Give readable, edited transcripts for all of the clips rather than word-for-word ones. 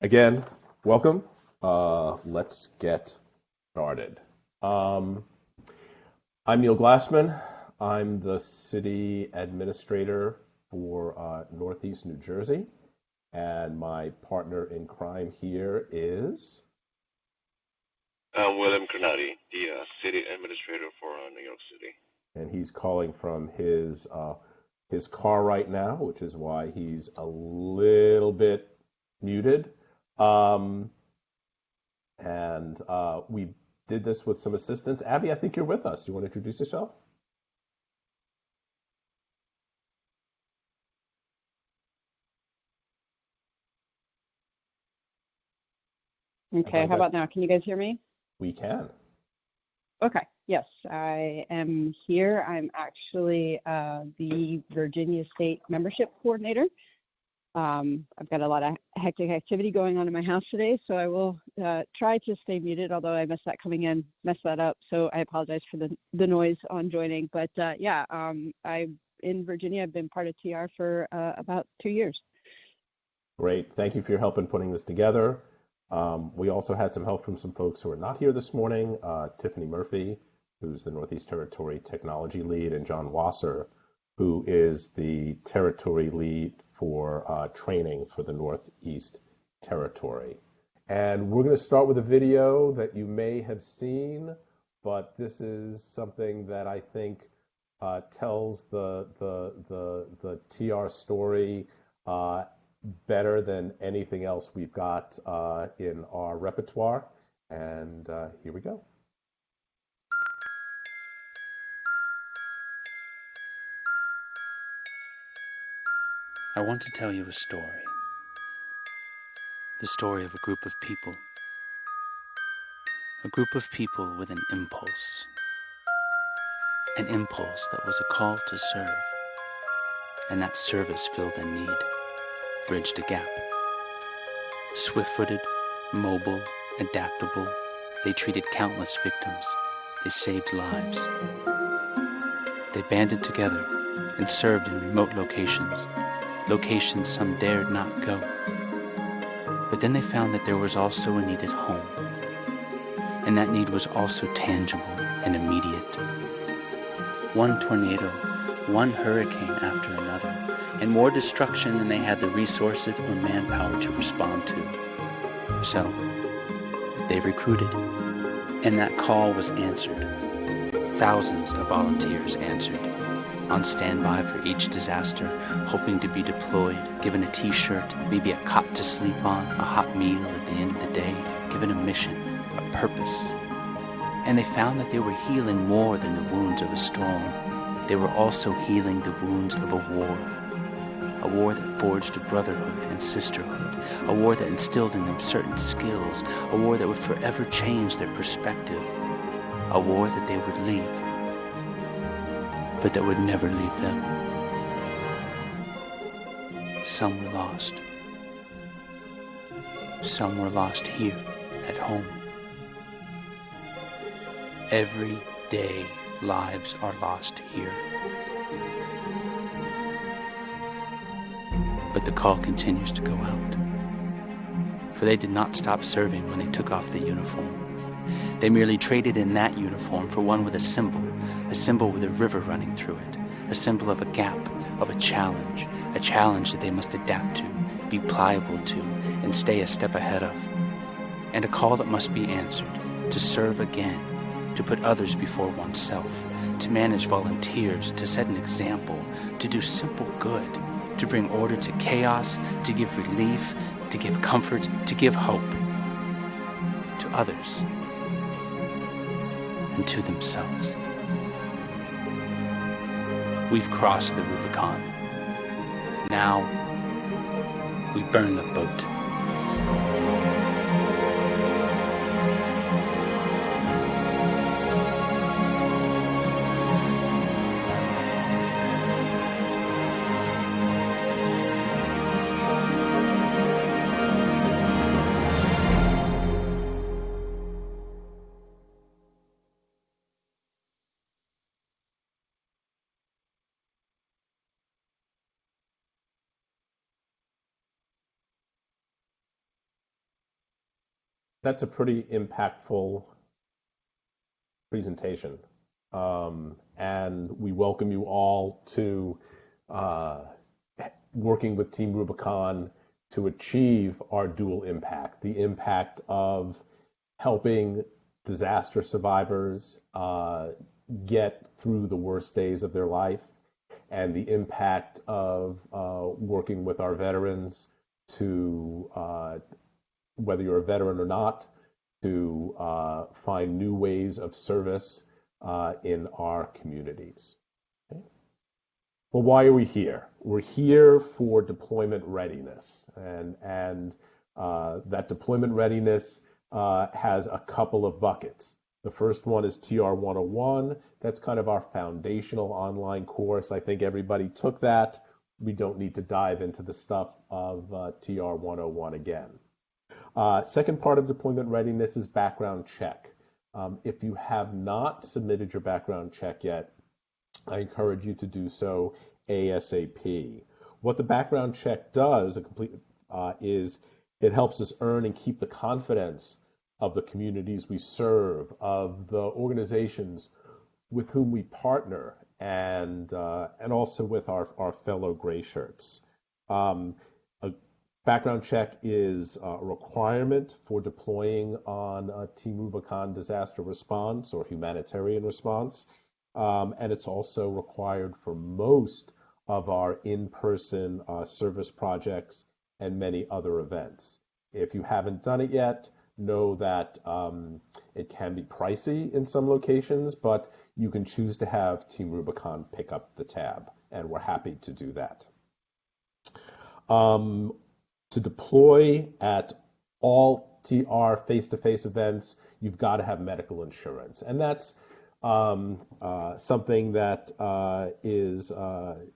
Again, welcome. Let's get started. I'm Neil Glassman. I'm the city administrator for Northeast New Jersey, and my partner in crime here is. I'm William Granati, the city administrator for New York City. And he's calling from his car right now, which is why he's a little bit muted. Um, and we did this with some assistance. Abby, I think you're with us. Do you want to introduce yourself? Okay, Everybody how good? about now? Can you guys hear me? We can. Okay, yes, I am here. I'm actually the Virginia State Membership Coordinator. I've got a lot of hectic activity going on in my house today, so I will try to stay muted, although I messed that coming in, messed that up, so I apologize for the noise on joining. But I'm in Virginia. I've been part of TR for about 2 years. Great. Thank you for your help in putting this together. We also had some help from some folks who are not here this morning. Tiffany Murphy, who's the Northeast Territory Technology Lead, and John Wasser, who is the Territory Lead for training for the Northeast Territory. And we're going to start with a video that you may have seen, but this is something that I think tells the TR story better than anything else we've got in our repertoire. And here we go. I want to tell you a story. The story of a group of people. A group of people with an impulse. An impulse that was a call to serve. And that service filled a need, bridged a gap. Swift-footed, mobile, adaptable, they treated countless victims. They saved lives. They banded together and served in remote locations, locations some dared not go. But then they found that there was also a need at home, and that need was also tangible and immediate. One tornado, one hurricane after another, and more destruction than they had the resources or manpower to respond to. So, they recruited, and that call was answered. Thousands of volunteers answered, on standby for each disaster, hoping to be deployed, given a t-shirt, maybe a cot to sleep on, a hot meal at the end of the day, given a mission, a purpose. And they found that they were healing more than the wounds of a storm. They were also healing the wounds of a war that forged a brotherhood and sisterhood, a war that instilled in them certain skills, a war that would forever change their perspective, a war that they would leave, but that would never leave them. Some were lost. Some were lost here at home. Every day, lives are lost here. But the call continues to go out. For they did not stop serving when they took off the uniform. They merely traded in that uniform for one with a symbol with a river running through it, a symbol of a gap, of a challenge that they must adapt to, be pliable to, and stay a step ahead of. And a call that must be answered, to serve again, to put others before oneself, to manage volunteers, to set an example, to do simple good, to bring order to chaos, to give relief, to give comfort, to give hope to others and to themselves. We've crossed the Rubicon. Now we burn the boat. That's a pretty impactful presentation. And we welcome you all to uh, working with Team Rubicon to achieve our dual impact, the impact of helping disaster survivors get through the worst days of their life, and the impact of working with our veterans to, whether you're a veteran or not, to find new ways of service in our communities. Okay. Well, why are we here? We're here for deployment readiness, and that deployment readiness has a couple of buckets. The first one is TR101. That's kind of our foundational online course. I think everybody took that. We don't need to dive into the stuff of TR101 again. Second part of deployment readiness is background check. If you have not submitted your background check yet, I encourage you to do so ASAP. What the background check does is it helps us earn and keep the confidence of the communities we serve, of the organizations with whom we partner, and also with our fellow gray shirts. A background check is a requirement for deploying on Team Rubicon disaster response or humanitarian response, and it's also required for most of our in-person service projects and many other events. If you haven't done it yet, know that it can be pricey in some locations, but you can choose to have Team Rubicon pick up the tab, and we're happy to do that. To deploy at all TR face-to-face events, you've got to have medical insurance, and that's something that is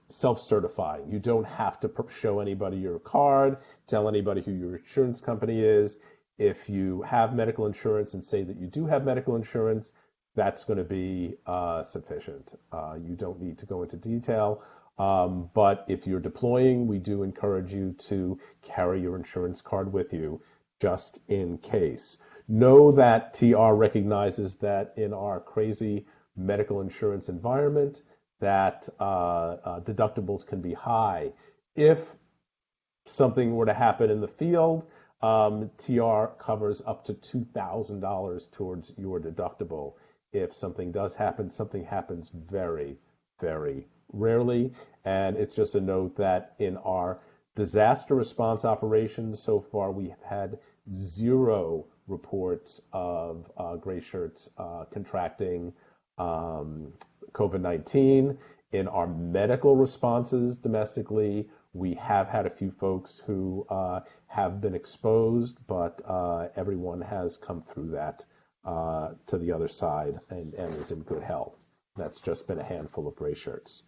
self-certifying. You don't have to show anybody your card, tell anybody who your insurance company is. If you have medical insurance and say that you do have medical insurance, that's going to be sufficient. You don't need to go into detail. But if you're deploying, we do encourage you to carry your insurance card with you just in case. Know that TR recognizes that in our crazy medical insurance environment that deductibles can be high. If something were to happen in the field, TR covers up to $2,000 towards your deductible. If something does happen, something happens very, very rarely. And it's just a note that in our disaster response operations so far, we have had 0 reports of gray shirts contracting COVID-19. In our medical responses domestically, we have had a few folks who have been exposed, but everyone has come through that to the other side and is in good health. That's just been a handful of gray shirts.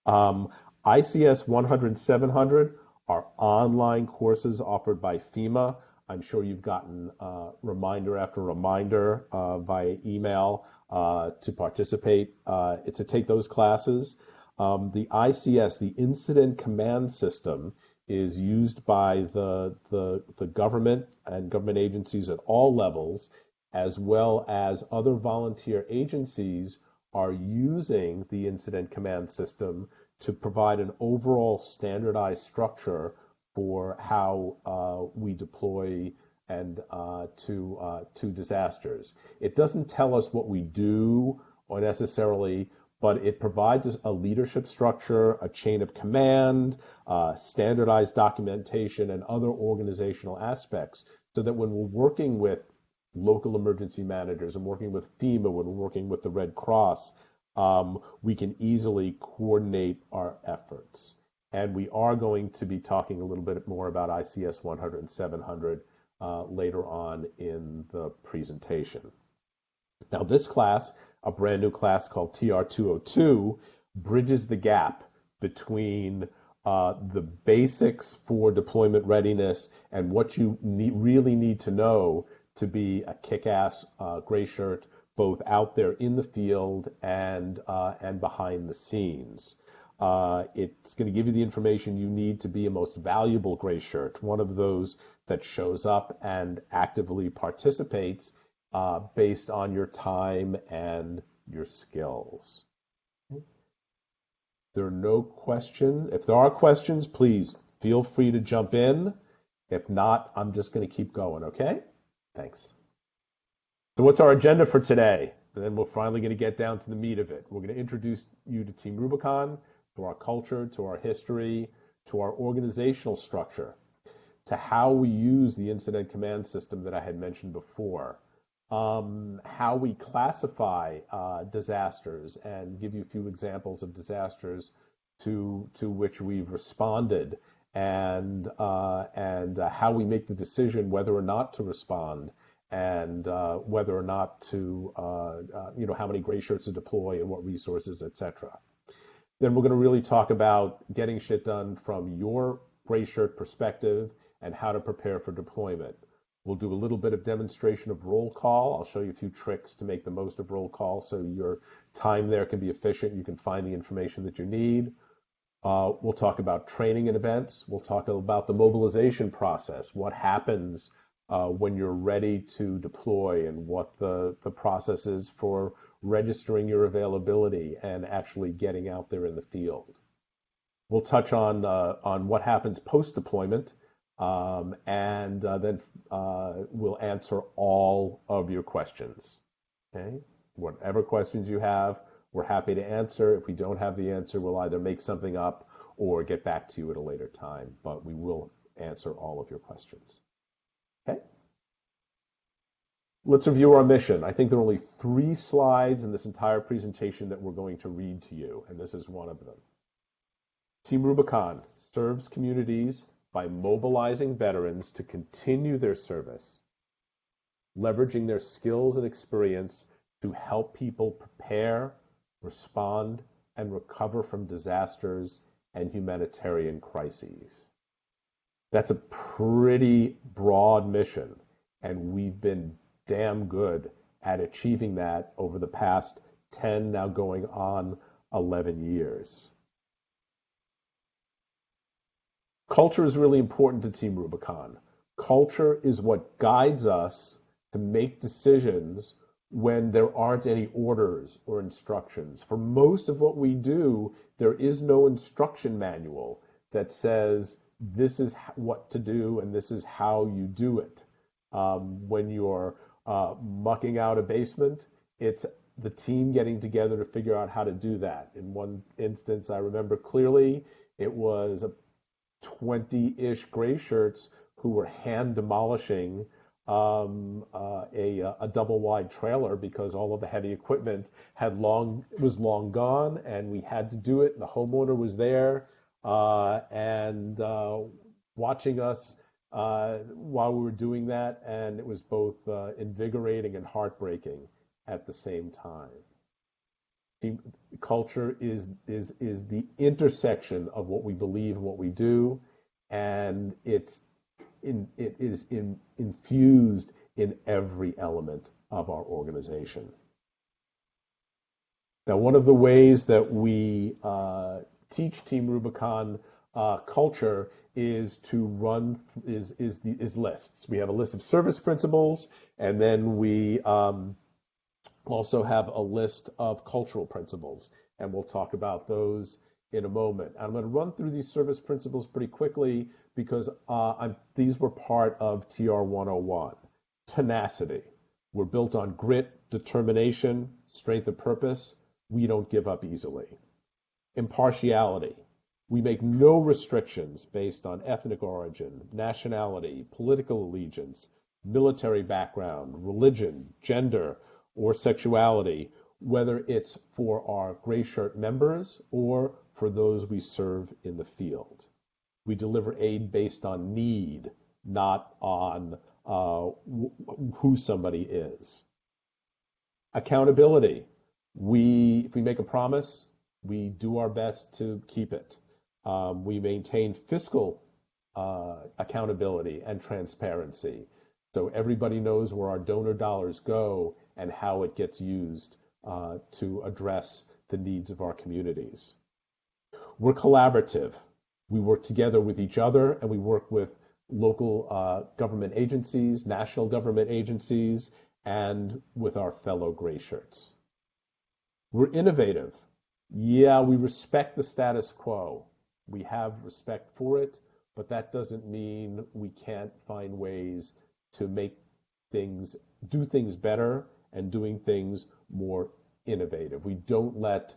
ICS 100 and 700 are online courses offered by FEMA. I'm sure you've gotten reminder after reminder via email to participate, to take those classes. The ICS, the Incident Command System, is used by the government and government agencies at all levels, as well as other volunteer agencies are using the Incident Command System to provide an overall standardized structure for how we deploy and to disasters. It doesn't tell us what we do or necessarily, but it provides a leadership structure, a chain of command, standardized documentation, and other organizational aspects, so that when we're working with local emergency managers and working with FEMA, when we're working with the Red Cross, we can easily coordinate our efforts. And we are going to be talking a little bit more about ICS 100 and 700 later on in the presentation. Now, this class, a brand new class called TR202, bridges the gap between the basics for deployment readiness and what you really need to know to be a kick-ass gray shirt, both out there in the field and behind the scenes. It's going to give you the information you need to be a most valuable gray shirt, one of those that shows up and actively participates based on your time and your skills. There are no questions. If there are questions, please feel free to jump in. If not, I'm just going to keep going, okay? Thanks. So what's our agenda for today? And then we're finally going to get down to the meat of it. We're going to introduce you to Team Rubicon, to our culture, to our history, to our organizational structure, to how we use the incident command system that I had mentioned before, how we classify disasters and give you a few examples of disasters to which we've responded, and how we make the decision whether or not to respond, and whether or not to, how many gray shirts to deploy and what resources, etc. Then we're going to really talk about getting shit done from your gray shirt perspective and how to prepare for deployment. We'll do a little bit of demonstration of roll call. I'll show you a few tricks to make the most of roll call so your time there can be efficient. You can find the information that you need. We'll talk about training and events. We'll talk about the mobilization process, what happens when you're ready to deploy, and what the process is for registering your availability and actually getting out there in the field. We'll touch on what happens post-deployment, and then we'll answer all of your questions. Okay? Whatever questions you have, we're happy to answer. If we don't have the answer, we'll either make something up or get back to you at a later time, but we will answer all of your questions. Okay? Let's review our mission. I think there are only 3 slides in this entire presentation that we're going to read to you, and this is one of them. Team Rubicon serves communities by mobilizing veterans to continue their service, leveraging their skills and experience to help people prepare, respond, and recover from disasters and humanitarian crises. That's a pretty broad mission, and we've been damn good at achieving that over the past 10, now going on 11 years. Culture is really important to Team Rubicon. Culture is what guides us to make decisions when there aren't any orders or instructions. For most of what we do, there is no instruction manual that says this is what to do and this is how you do it. When you're mucking out a basement, it's the team getting together to figure out how to do that. In one instance, I remember clearly, it was 20-ish gray shirts who were hand demolishing a double wide trailer because all of the heavy equipment was long gone, and we had to do it. And the homeowner was there and watching us while we were doing that, and it was both invigorating and heartbreaking at the same time. Culture is the intersection of what we believe and what we do, and it is infused in every element of our organization. Now, one of the ways that we teach Team Rubicon culture is to run lists. We have a list of service principles, and then we also have a list of cultural principles, and we'll talk about those in a moment. I'm going to run through these service principles pretty quickly because these were part of TR101. Tenacity. We're built on grit, determination, strength of purpose. We don't give up easily. Impartiality. We make no restrictions based on ethnic origin, nationality, political allegiance, military background, religion, gender, or sexuality, whether it's for our gray shirt members or for those we serve in the field. We deliver aid based on need, not on who somebody is. Accountability. If we make a promise, we do our best to keep it. We maintain fiscal accountability and transparency, so everybody knows where our donor dollars go and how it gets used to address the needs of our communities. We're collaborative. We work together with each other, and we work with local government agencies, national government agencies, and with our fellow gray shirts. We're innovative. Yeah, we respect the status quo. We have respect for it, but that doesn't mean we can't find ways to make things, do things better and doing things more innovative. We don't let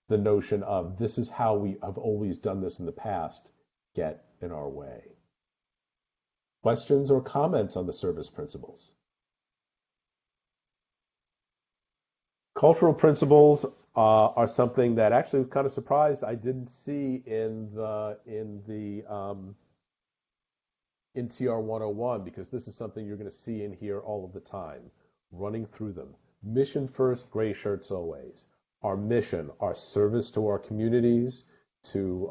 the notion of this is how we have always done this in the past get in our way. Questions or comments on the service principles? Cultural principles are something that actually was kind of surprised I didn't see in TR101, because this is something you're going to see in here all of the time, running through them. Mission first, gray shirts always. Our mission, our service to our communities, to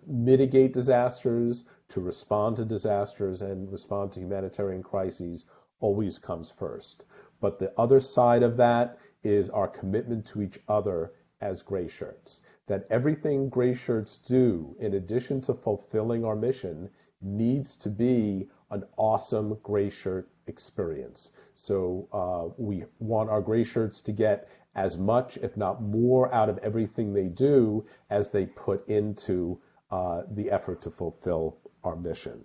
mitigate disasters, to respond to disasters, and respond to humanitarian crises always comes first. But the other side of that is our commitment to each other as gray shirts. That everything gray shirts do, in addition to fulfilling our mission, needs to be an awesome gray shirt experience. So we want our gray shirts to get as much, if not more, out of everything they do as they put into the effort to fulfill our mission.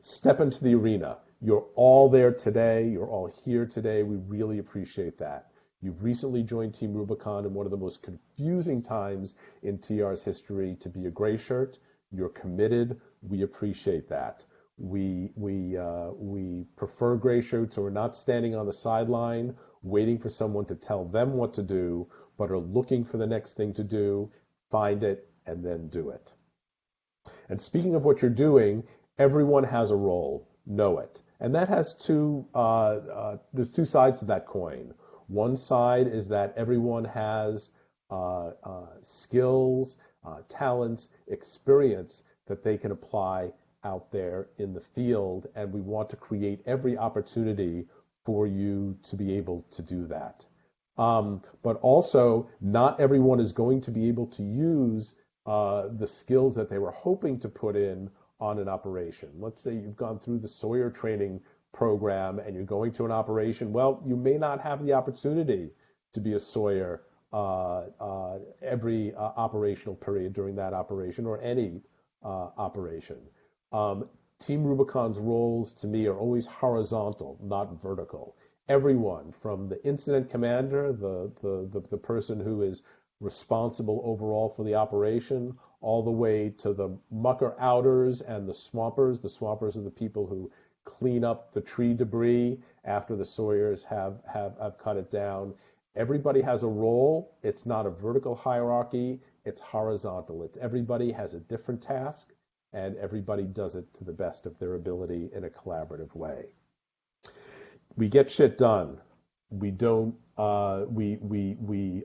Step into the arena. You're all there today. You're all here today. We really appreciate that. You've recently joined Team Rubicon in one of the most confusing times in TR's history to be a gray shirt. You're committed. We appreciate that. We prefer gray shirts who are not standing on the sideline waiting for someone to tell them what to do, but are looking for the next thing to do, find it, and then do it. And speaking of what you're doing, everyone has a role. Know it. And that has there's two sides to that coin. One side is that everyone has skills, talents, experience that they can apply out there in the field, and we want to create every opportunity for you to be able to do that. But also, not everyone is going to be able to use the skills that they were hoping to put in on an operation. Let's say you've gone through the Sawyer training program and you're going to an operation. Well, you may not have the opportunity to be a Sawyer every operational period during that operation or any operation. Team Rubicon's roles to me are always horizontal, not vertical. Everyone from the incident commander, the person who is responsible overall for the operation, all the way to the mucker outers and the swampers. The swampers are the people who clean up the tree debris after the sawyers have cut it down. Everybody has a role. It's not a vertical hierarchy. It's horizontal. It's everybody has a different task, and everybody does it to the best of their ability in a collaborative way. We get shit done. We don't. We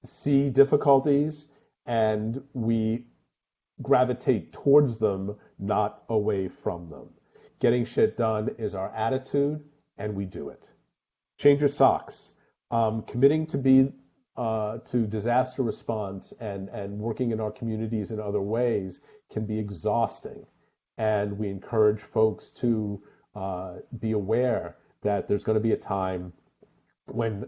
see difficulties and we gravitate towards them, not away from them. Getting shit done is our attitude, and we do it. Change your socks. Committing to be to disaster response and working in our communities in other ways can be exhausting, and we encourage folks to be aware that there's going to be a time when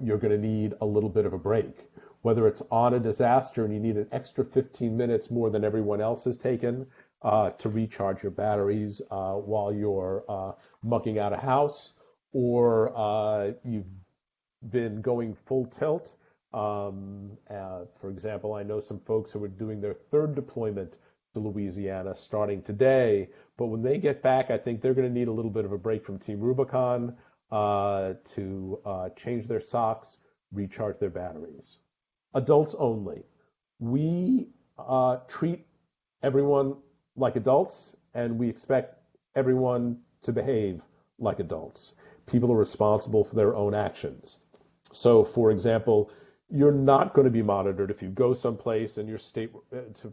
you're going to need a little bit of a break. Whether it's on a disaster and you need an extra 15 minutes more than everyone else has taken to recharge your batteries while you're mucking out a house, or you've been going full tilt. For example, I know some folks who are doing their third deployment to Louisiana starting today, but when they get back, I think they're going to need a little bit of a break from Team Rubicon to change their socks, recharge their batteries. Adults only. We treat everyone like adults, and we expect everyone to behave like adults. People are responsible for their own actions. So, for example, you're not going to be monitored if you go someplace and your state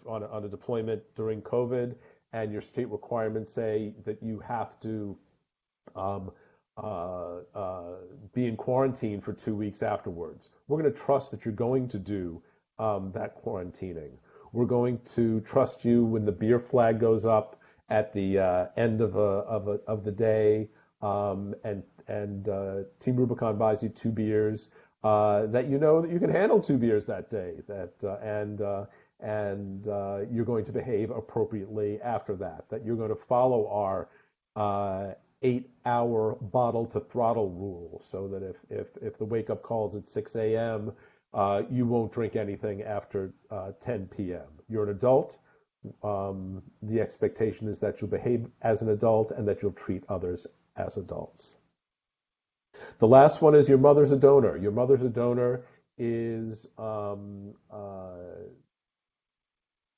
on a deployment during COVID, and your state requirements say that you have to be in quarantine for 2 weeks afterwards. We're going to trust that you're going to do that quarantining. We're going to trust you when the beer flag goes up at the end of the day, and Team Rubicon buys you two beers. That you know that you can handle two beers that day. And you're going to behave appropriately after that. That you're going to follow our 8-hour bottle to throttle rule, so that if the wake up calls at 6 a.m., you won't drink anything after 10 p.m. You're an adult. The expectation is that you'll behave as an adult and that you'll treat others as adults. The last one is your mother's a donor. Your mother's a donor is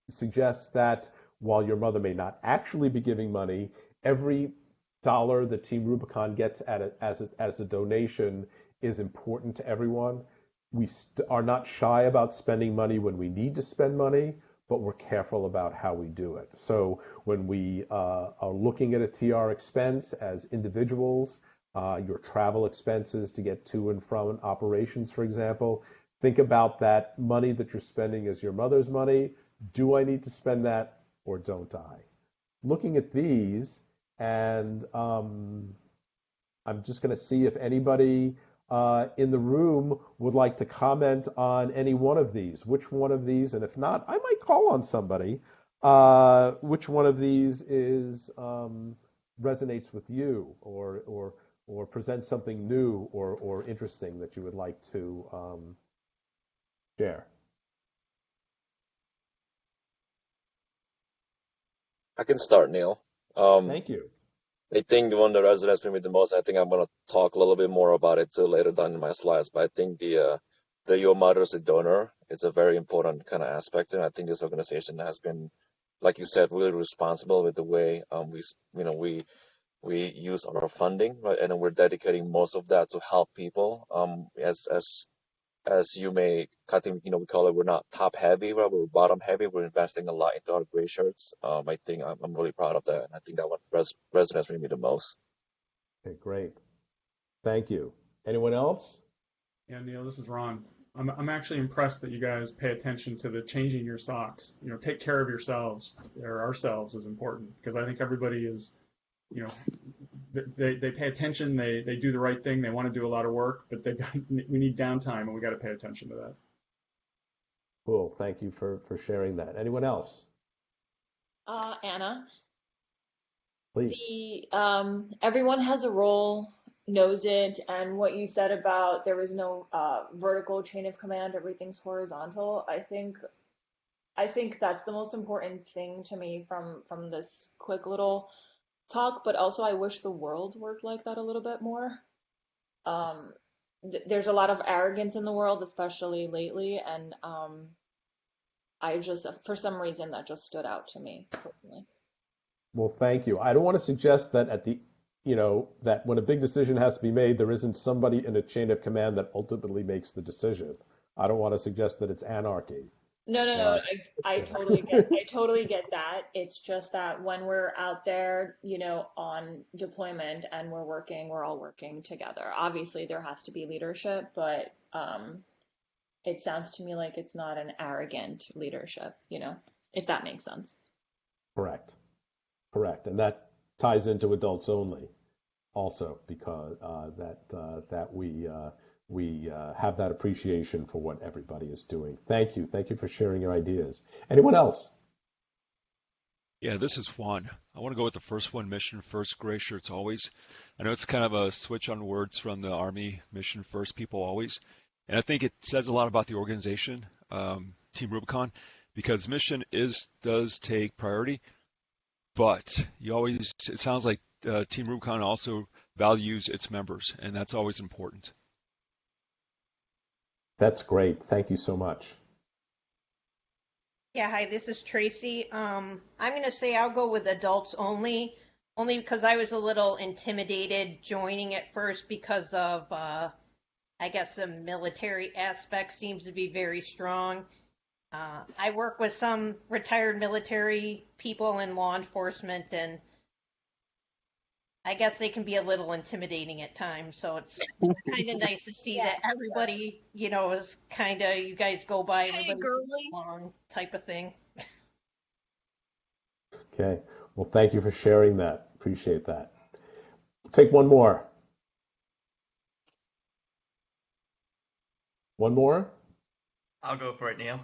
suggests that while your mother may not actually be giving money, every dollar that Team Rubicon gets as a donation is important to everyone. We are not shy about spending money when we need to spend money, but we're careful about how we do it. So when we are looking at a TR expense as individuals, your travel expenses to get to and from operations, for example, think about that money that you're spending as your mother's money. Do I need to spend that or don't I? Looking at these, and I'm just going to see if anybody in the room would like to comment on any one of these. Which one of these, and if not, I might call on somebody. Which one of these is resonates with you, or presents something new or interesting that you would like to share? I can start, Neil. Thank you. I think the one that resonates with me the most, I think I'm going to talk a little bit more about it too later down in my slides, but I think the your mother's a donor, it's a very important kind of aspect, and I think this organization has been, like you said, really responsible with the way we use our funding, right, and we're dedicating most of that to help people. As you may, I think, we call it, we're not top heavy, right? We're bottom heavy. We're investing a lot into our gray shirts. I think I'm really proud of that. And I think that one resonates with me the most. Okay, great. Thank you. Anyone else? Yeah, Neil, this is Ron. I'm actually impressed that you guys pay attention to the changing your socks. Take care of yourselves, or ourselves is important, because I think everybody is, they pay attention, they do the right thing, they want to do a lot of work, but we need downtime, and we got to pay attention to that. Cool. Thank you for sharing that. Anyone else? Anna, Please. everyone has a role, knows it, and what you said about there is no vertical chain of command, everything's horizontal. I think that's the most important thing to me from this quick little talk, but also I wish the world worked like that a little bit more. Um, there's a lot of arrogance in the world, especially lately, and I just, for some reason, that just stood out to me personally. Well, thank you. I don't want to suggest that that when a big decision has to be made, there isn't somebody in a chain of command that ultimately makes the decision. I don't want to suggest that it's anarchy. No. I totally get that. It's just that when we're out there, on deployment and we're all working together. Obviously, there has to be leadership, but it sounds to me like it's not an arrogant leadership, if that makes sense. Correct. Correct. And that ties into adults only also, because that we have that appreciation for what everybody is doing. Thank you. Thank you for sharing your ideas. Anyone else? Yeah, this is Juan. I want to go with the first one, mission first, gray shirts always. I know it's kind of a switch on words from the Army, mission first, people always. And I think it says a lot about the organization, Team Rubicon, because mission does take priority, but it sounds like Team Rubicon also values its members, and that's always important. That's great. Thank you so much. Yeah, hi, this is Tracy. I'm going to say I'll go with adults only because I was a little intimidated joining at first because of, I guess, the military aspect seems to be very strong. I work with some retired military people in law enforcement, and I guess they can be a little intimidating at times. So it's kind of nice to see Yeah. that everybody, is kind of, you guys go by, Hey, everybody's girly. along type of thing. Okay. Well, thank you for sharing that. Appreciate that. Take one more. One more? I'll go for it, Neil.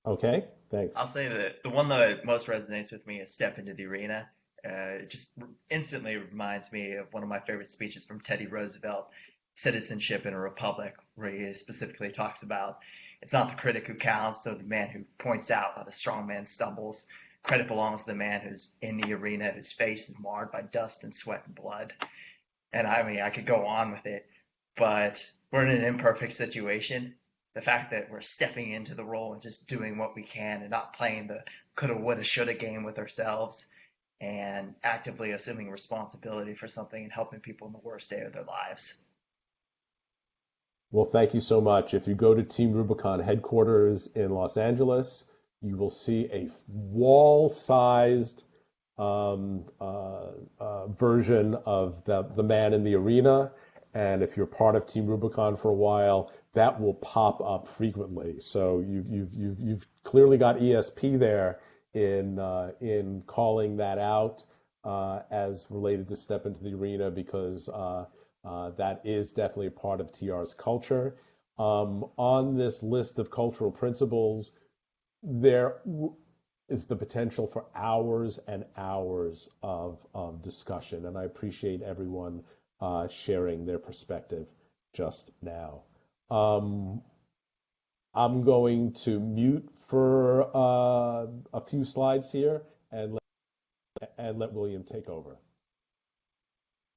Okay. Thanks. I'll say that the one that most resonates with me is Step into the Arena. It just instantly reminds me of one of my favorite speeches from Teddy Roosevelt, Citizenship in a Republic, where he specifically talks about it's not the critic who counts, or the man who points out how the strong man stumbles. Credit belongs to the man who's in the arena, whose face is marred by dust and sweat and blood. And I mean, I could go on with it, but we're in an imperfect situation. The fact that we're stepping into the role and just doing what we can and not playing the coulda, woulda, shoulda game with ourselves and actively assuming responsibility for something and helping people in the worst day of their lives. Well, thank you so much. If you go to Team Rubicon headquarters in Los Angeles, you will see a wall-sized version of the man in the arena. And if you're part of Team Rubicon for a while, that will pop up frequently. So you've clearly got ESP there in calling that out as related to Step into the Arena, because that is definitely a part of TR's culture. On this list of cultural principles, there is the potential for hours and hours of discussion, and I appreciate everyone sharing their perspective just now. I'm going to mute for a few slides here and let William take over.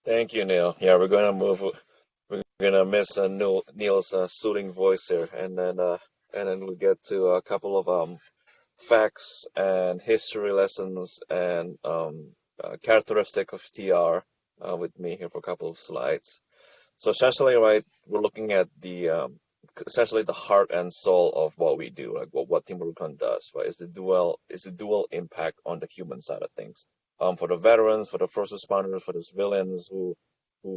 Thank you, Neil. Yeah, we're gonna move. We're gonna miss Neil's soothing voice here, and then we'll get to a couple of facts and history lessons and characteristic of TR with me here for a couple of slides. So essentially, right, we're looking at the essentially the heart and soul of what we do, like what Team Rubicon does, right? Is the dual impact on the human side of things. For the veterans, for the first responders, for the civilians who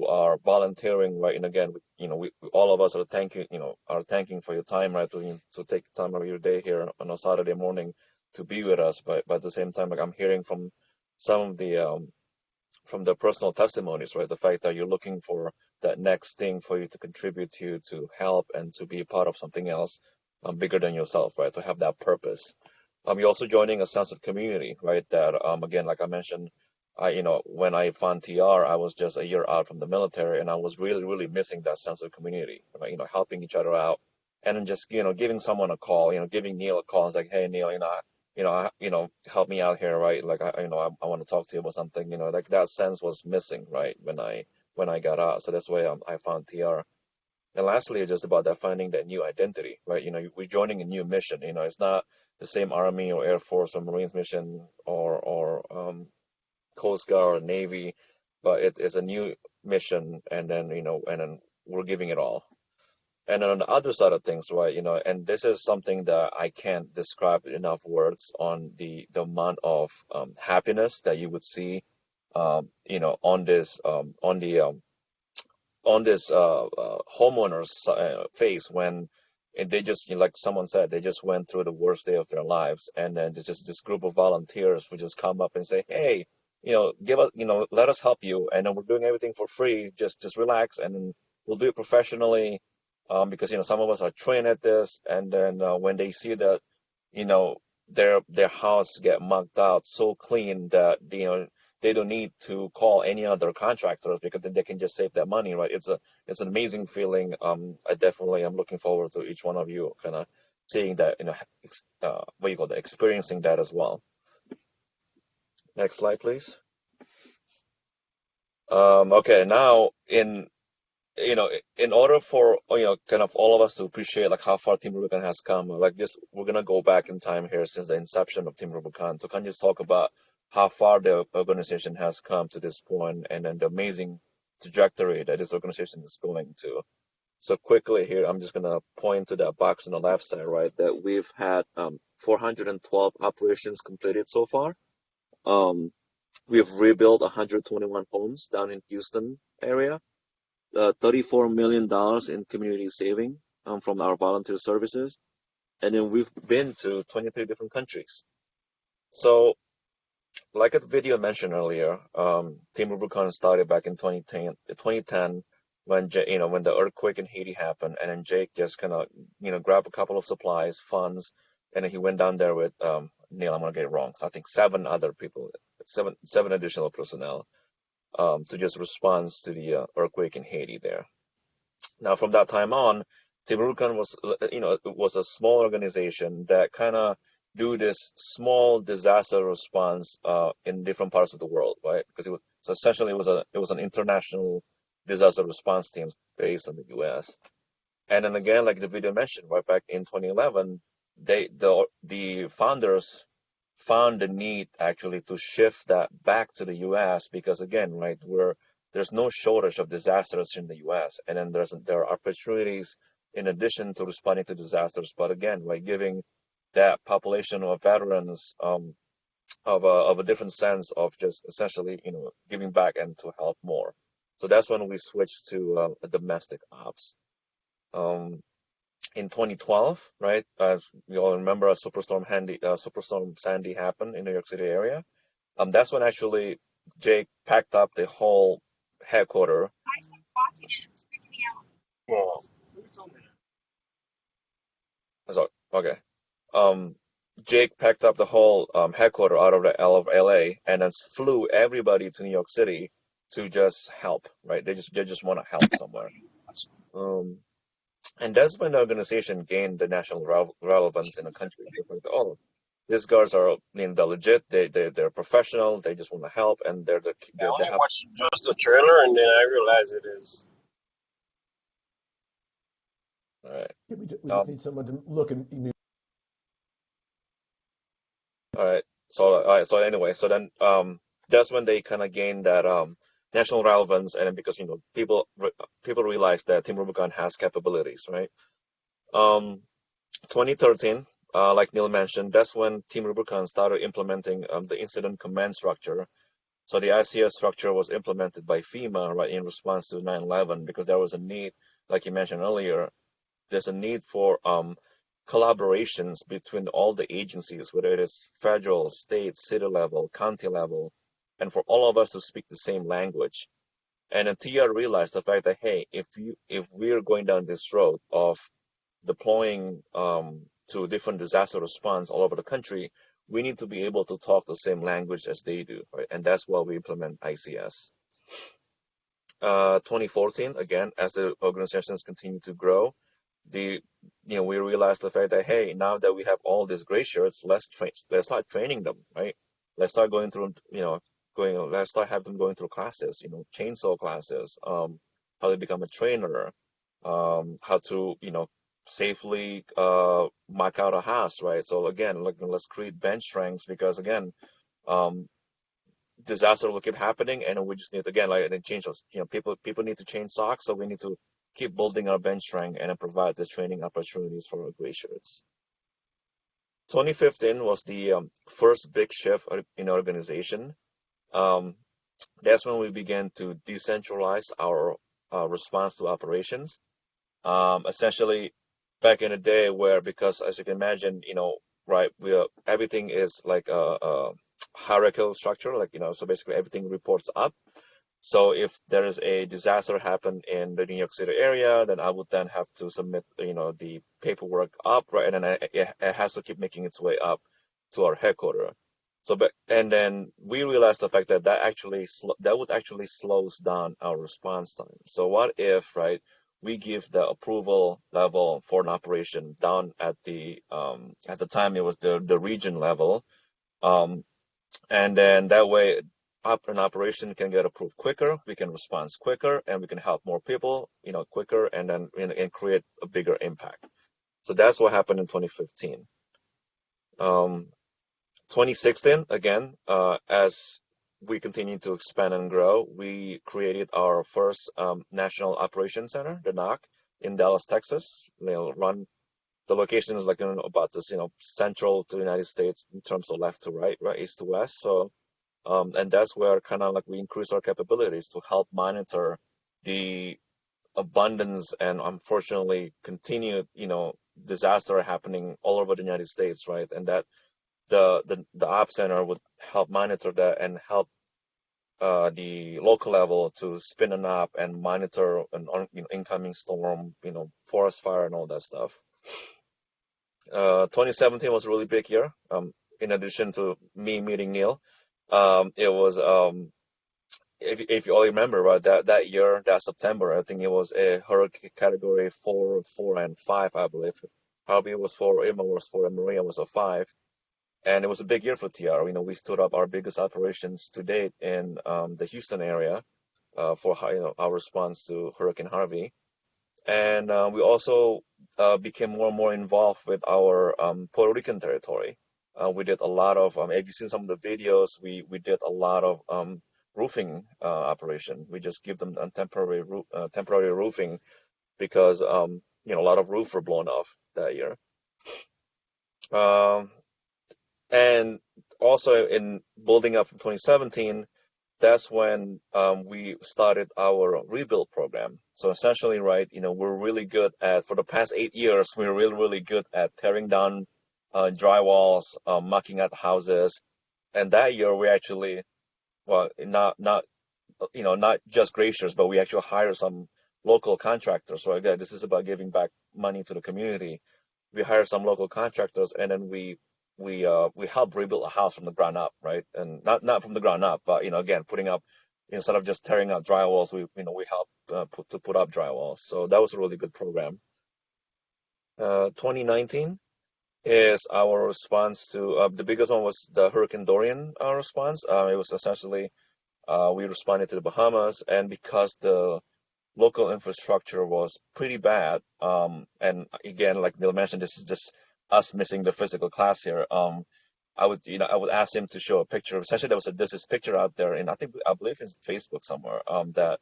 are volunteering, right? And again, we all of us are thanking for your time, right? To take time out of your day here on a Saturday morning to be with us. But at the same time, like I'm hearing from some of the from the personal testimonies, right? The fact that you're looking for that next thing for you to contribute to help and to be part of something else bigger than yourself, right? To have that purpose. You're also joining a sense of community, right? That again, like I mentioned, when I found TR, I was just a year out from the military, and I was really, really missing that sense of community, right? Helping each other out, and then just giving someone a call, giving Neil a call. It's like, hey, Neil, help me out here, right? Like, I want to talk to you about something, like that sense was missing, right? When I got out. So that's why I found TR. And lastly, just about that finding that new identity, right? We're joining a new mission. It's not the same Army or Air Force or Marines mission or Coast Guard or Navy, but it's a new mission, and then we're giving it all. And then on the other side of things, right, and this is something that I can't describe in enough words on the amount of happiness that you would see, on this homeowner's face when they just, like someone said, they just went through the worst day of their lives, and then there's just this group of volunteers would just come up and say, hey, give us, let us help you, and then we're doing everything for free. Just relax, and then we'll do it professionally, because some of us are trained at this, and then when they see that, their house get mucked out so clean that they don't need to call any other contractors, because then they can just save that money, right? It's an amazing feeling. I definitely am looking forward to each one of you kind of seeing that, experiencing that as well. Next slide, please. Okay, now in order for kind of all of us to appreciate like how far Team Rubicon has come, we're gonna go back in time here since the inception of Team Rubicon. So can you just talk about how far the organization has come to this point, and then the amazing trajectory that this organization is going to. So quickly here, I'm just gonna point to that box on the left side, right, that we've had 412 operations completed so far. We've rebuilt 121 homes down in Houston area, $34 million in community saving from our volunteer services. And then we've been to 23 different countries. So, like the video mentioned earlier, Team Rubicon started back in 2010 when when the earthquake in Haiti happened, and then Jake just kind of grabbed a couple of supplies, funds, and then he went down there with Neil. I'm gonna get it wrong. So I think seven other people, seven additional personnel, to just respond to the earthquake in Haiti there. Now, from that time on, Team Rubicon was a small organization that kind of do this small disaster response in different parts of the world, right? Because so essentially it was an international disaster response team based in the U.S. And then again, like the video mentioned, right back in 2011, the founders found the need actually to shift that back to the U.S. because again, right, there's no shortage of disasters in the U.S. and then there are opportunities in addition to responding to disasters, but again, right, giving that population of veterans of a different sense of just essentially giving back and to help more. So that's when we switched to a domestic ops. In 2012, right, as we all remember, Superstorm Sandy happened in New York City area. That's when actually Jake packed up the whole headquarters. So, okay. Jake packed up the whole headquarters out of LA and then flew everybody to New York City to just help, right? They just want to help somewhere. And that's when the organization gained the national relevance in the country. Like, oh, these guys are, they're legit. They're professional. They just want to help, and I only watched just the trailer, and then I realized it is. All right. We just need someone to look and. All right. So anyway, so then that's when they kind of gained that national relevance, and because people realize that Team Rubicon has capabilities, right? 2013, like Neil mentioned, that's when Team Rubicon started implementing the incident command structure. So the ICS structure was implemented by FEMA, right, in response to 9/11 because there was a need, like you mentioned earlier, there's a need for collaborations between all the agencies, whether it is federal, state, city level, county level, and for all of us to speak the same language. And then TR realized the fact that, hey, if we're going down this road of deploying to different disaster response all over the country, we need to be able to talk the same language as they do, right? And that's why we implement ICS. 2014, again, as the organizations continue to grow, we realized the fact that, hey, now that we have all these gray shirts, let's start training them, right? Let's start going through, let's start have them going through classes, chainsaw classes, how to become a trainer, how to, safely mark out a house, right? So again, let's create bench strengths because again, disaster will keep happening, and we just need and change those. People need to change socks, so we need to keep building our bench strength and provide the training opportunities for our gray shirts. 2015 was the first big shift in our organization. That's when we began to decentralize our response to operations. Essentially, back in the day, where because as you can imagine, right, everything is like a hierarchical structure, so basically everything reports up. So if there is a disaster happen in the New York City area, then I would then have to submit, the paperwork up, right, and then it has to keep making its way up to our headquarters. And then we realized the fact that would actually slows down our response time. So what if, right, we give the approval level for an operation down at the time it was the region level, and then that way an operation can get approved quicker, we can respond quicker, and we can help more people, quicker, and then and create a bigger impact. So that's what happened in 2015. 2016, again, as we continue to expand and grow, we created our first National Operations Center, the NOC, in Dallas, Texas. The location is about this, central to the United States in terms of left to right, east to west. So And that's where kind of like we increase our capabilities to help monitor the abundance and unfortunately continued, disaster happening all over the United States, right? And that the Op Center would help monitor that and help the local level to spin an app and monitor an incoming storm, forest fire and all that stuff. 2017 was a really big year. In addition to me meeting Neil, it was if you all remember, right, that year, that September, I think it was a hurricane category 4, 4, and 5, I believe. Harvey was 4, Irma was 4, and Maria was a 5. And it was a big year for TR. We stood up our biggest operations to date in the Houston area for our response to Hurricane Harvey. And we also became more and more involved with our Puerto Rican territory. We did a lot of, if you've seen some of the videos, we did a lot of roofing operation. We just give them a temporary roofing because a lot of roofs were blown off that year. And also in building up from 2017, that's when we started our rebuild program. So essentially, right, we're really good at, for the past 8 years, we're really, really good at tearing down drywalls, mucking out houses. And that year we actually, well, not just glaciers, but we actually hired some local contractors. So again, this is about giving back money to the community. We hired some local contractors, and then we helped rebuild a house from the ground up, right? And not from the ground up, but again, putting up, instead of just tearing out drywalls, we helped put up drywalls. So that was a really good program. 2019 is our response to the biggest one was the Hurricane Dorian response. It was essentially we responded to the Bahamas, and because the local infrastructure was pretty bad, and again, like Neil mentioned, this is just us missing the physical class here. I would ask him to show a picture. Essentially, there's this picture out there, and I believe it's Facebook somewhere, that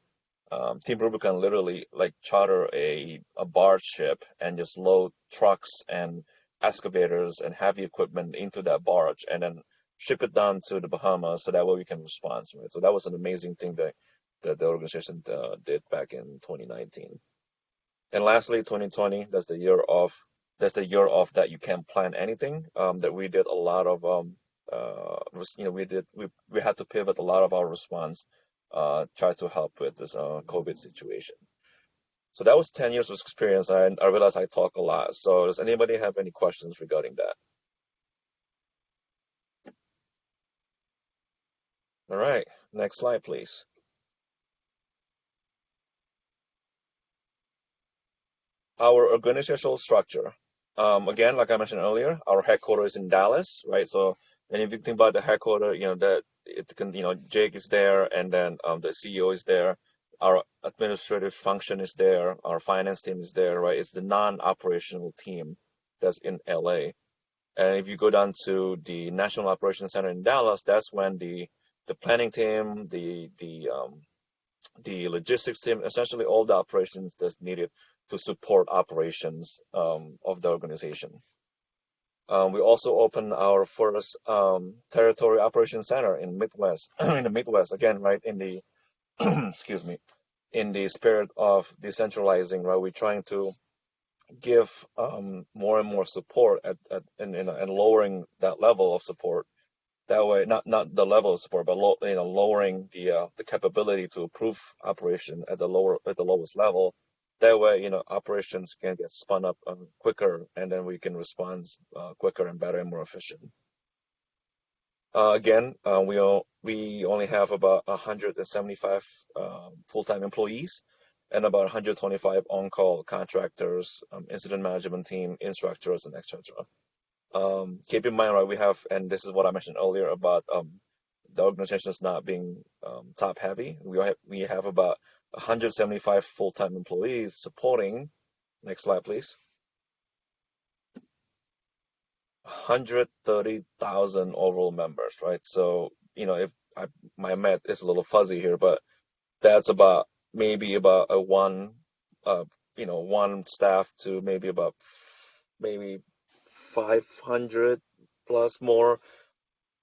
Team Rubicon literally like charter a barge ship and just load trucks and excavators and heavy equipment into that barge, and then ship it down to the Bahamas so that way we can respond. Right? So that was an amazing thing that the organization did back in 2019. And lastly, 2020, that's the year of that you can't plan anything. That we did a lot of we had to pivot a lot of our response, try to help with this COVID situation. So that was 10 years of experience. I realize I talk a lot. So does anybody have any questions regarding that? All right, next slide, please. Our organizational structure. Again, like I mentioned earlier, our headquarters is in Dallas, right? So, and if you think about the headquarters, that it can, Jake is there, and then the CEO is there. Our administrative function is there. Our finance team is there, right? It's the non-operational team that's in LA. And if you go down to the National Operations Center in Dallas, that's when the planning team, the logistics team, essentially all the operations that's needed to support operations of the organization. We also opened our first territory operations center in Midwest, in the Midwest, again, right, in the excuse me, in the spirit of decentralizing, right? We're trying to give more and more support and lowering that level of support. That way, not the level of support, but lowering the capability to approve operation at the lowest level. That way, operations can get spun up quicker, and then we can respond quicker and better and more efficient. Again, we only have about 175 full-time employees and about 125 on-call contractors, incident management team, instructors, and etc. Keep in mind, right, we have, and this is what I mentioned earlier about the organization is not being top heavy. We have about 175 full-time employees supporting, next slide, please, 130,000 overall members, right? So, if my math is a little fuzzy here, but that's about maybe about a one staff to maybe 500 plus more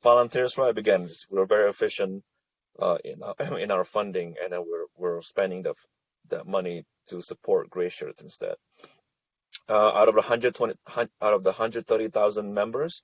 volunteers, right? Again, we're very efficient in our funding, and then we're spending that money to support gray shirts instead. Out of the 130,000 members,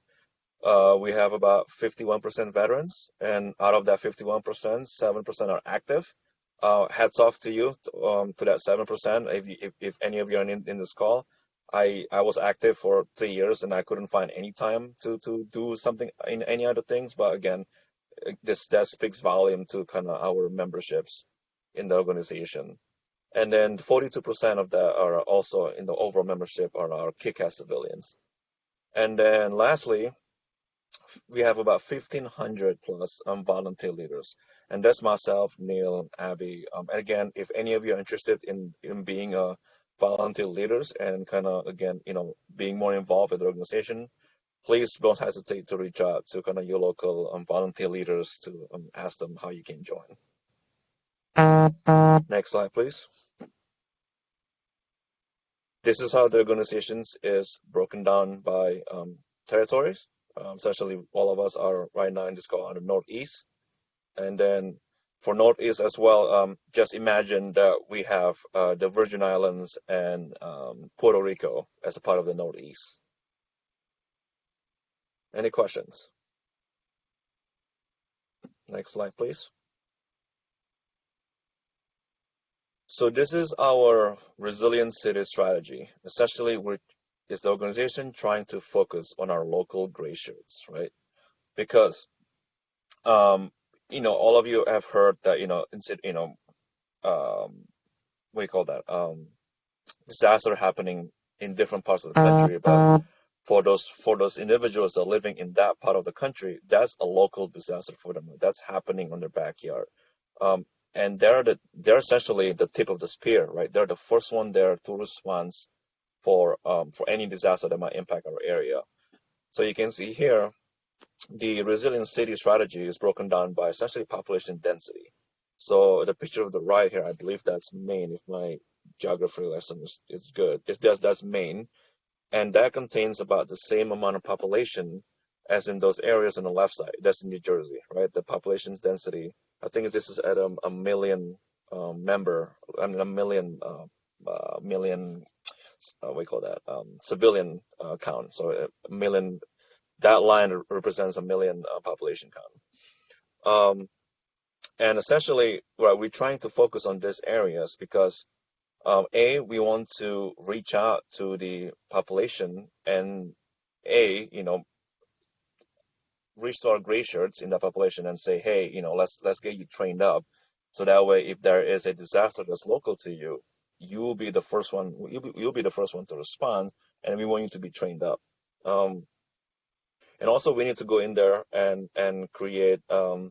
we have about 51% veterans, and out of that 51%, 7% are active. Hats off to you, to that 7%. If any of you are in this call, I was active for 3 years and I couldn't find any time to do something in any other things. But again, that speaks volume to kind of our memberships in the organization. And then 42% of that are also in the overall membership are our kick-ass civilians. And then lastly, we have about 1,500 plus volunteer leaders, and that's myself, Neil, Abby. And again, if any of you are interested in being volunteer leaders and kind of again, being more involved with the organization, please don't hesitate to reach out to kind of your local volunteer leaders to ask them how you can join. Next slide, please. This is how the organization is broken down by territories. Essentially, all of us are right now in this call on the Northeast. And then for Northeast as well, just imagine that we have the Virgin Islands and Puerto Rico as a part of the Northeast. Any questions? Next slide, please. So this is our resilient city strategy. Essentially, is the organization trying to focus on our local gray shirts, right? Because, all of you have heard that, what do you call that? Disaster happening in different parts of the country, but for those individuals that are living in that part of the country, that's a local disaster for them. That's happening on their backyard. And they're essentially the tip of the spear, right? They're the first one there to respond for any disaster that might impact our area. So you can see here, the resilient city strategy is broken down by essentially population density. So the picture of the right here, I believe that's Maine, if my geography lesson is good. That's Maine, and that contains about the same amount of population as in those areas on the left side. That's in New Jersey, right? The population's density, I think this is at a million member, I mean a million what do you call that? Civilian count. So a million. That line represents a million population count. And essentially, we're trying to focus on these areas because we want to reach out to the population and reach to our gray shirts in the population and say, hey, let's get you trained up, so that way, if there is a disaster that's local to you, you'll be the first one. You'll be the first one to respond, and we want you to be trained up. And also, we need to go in there and create a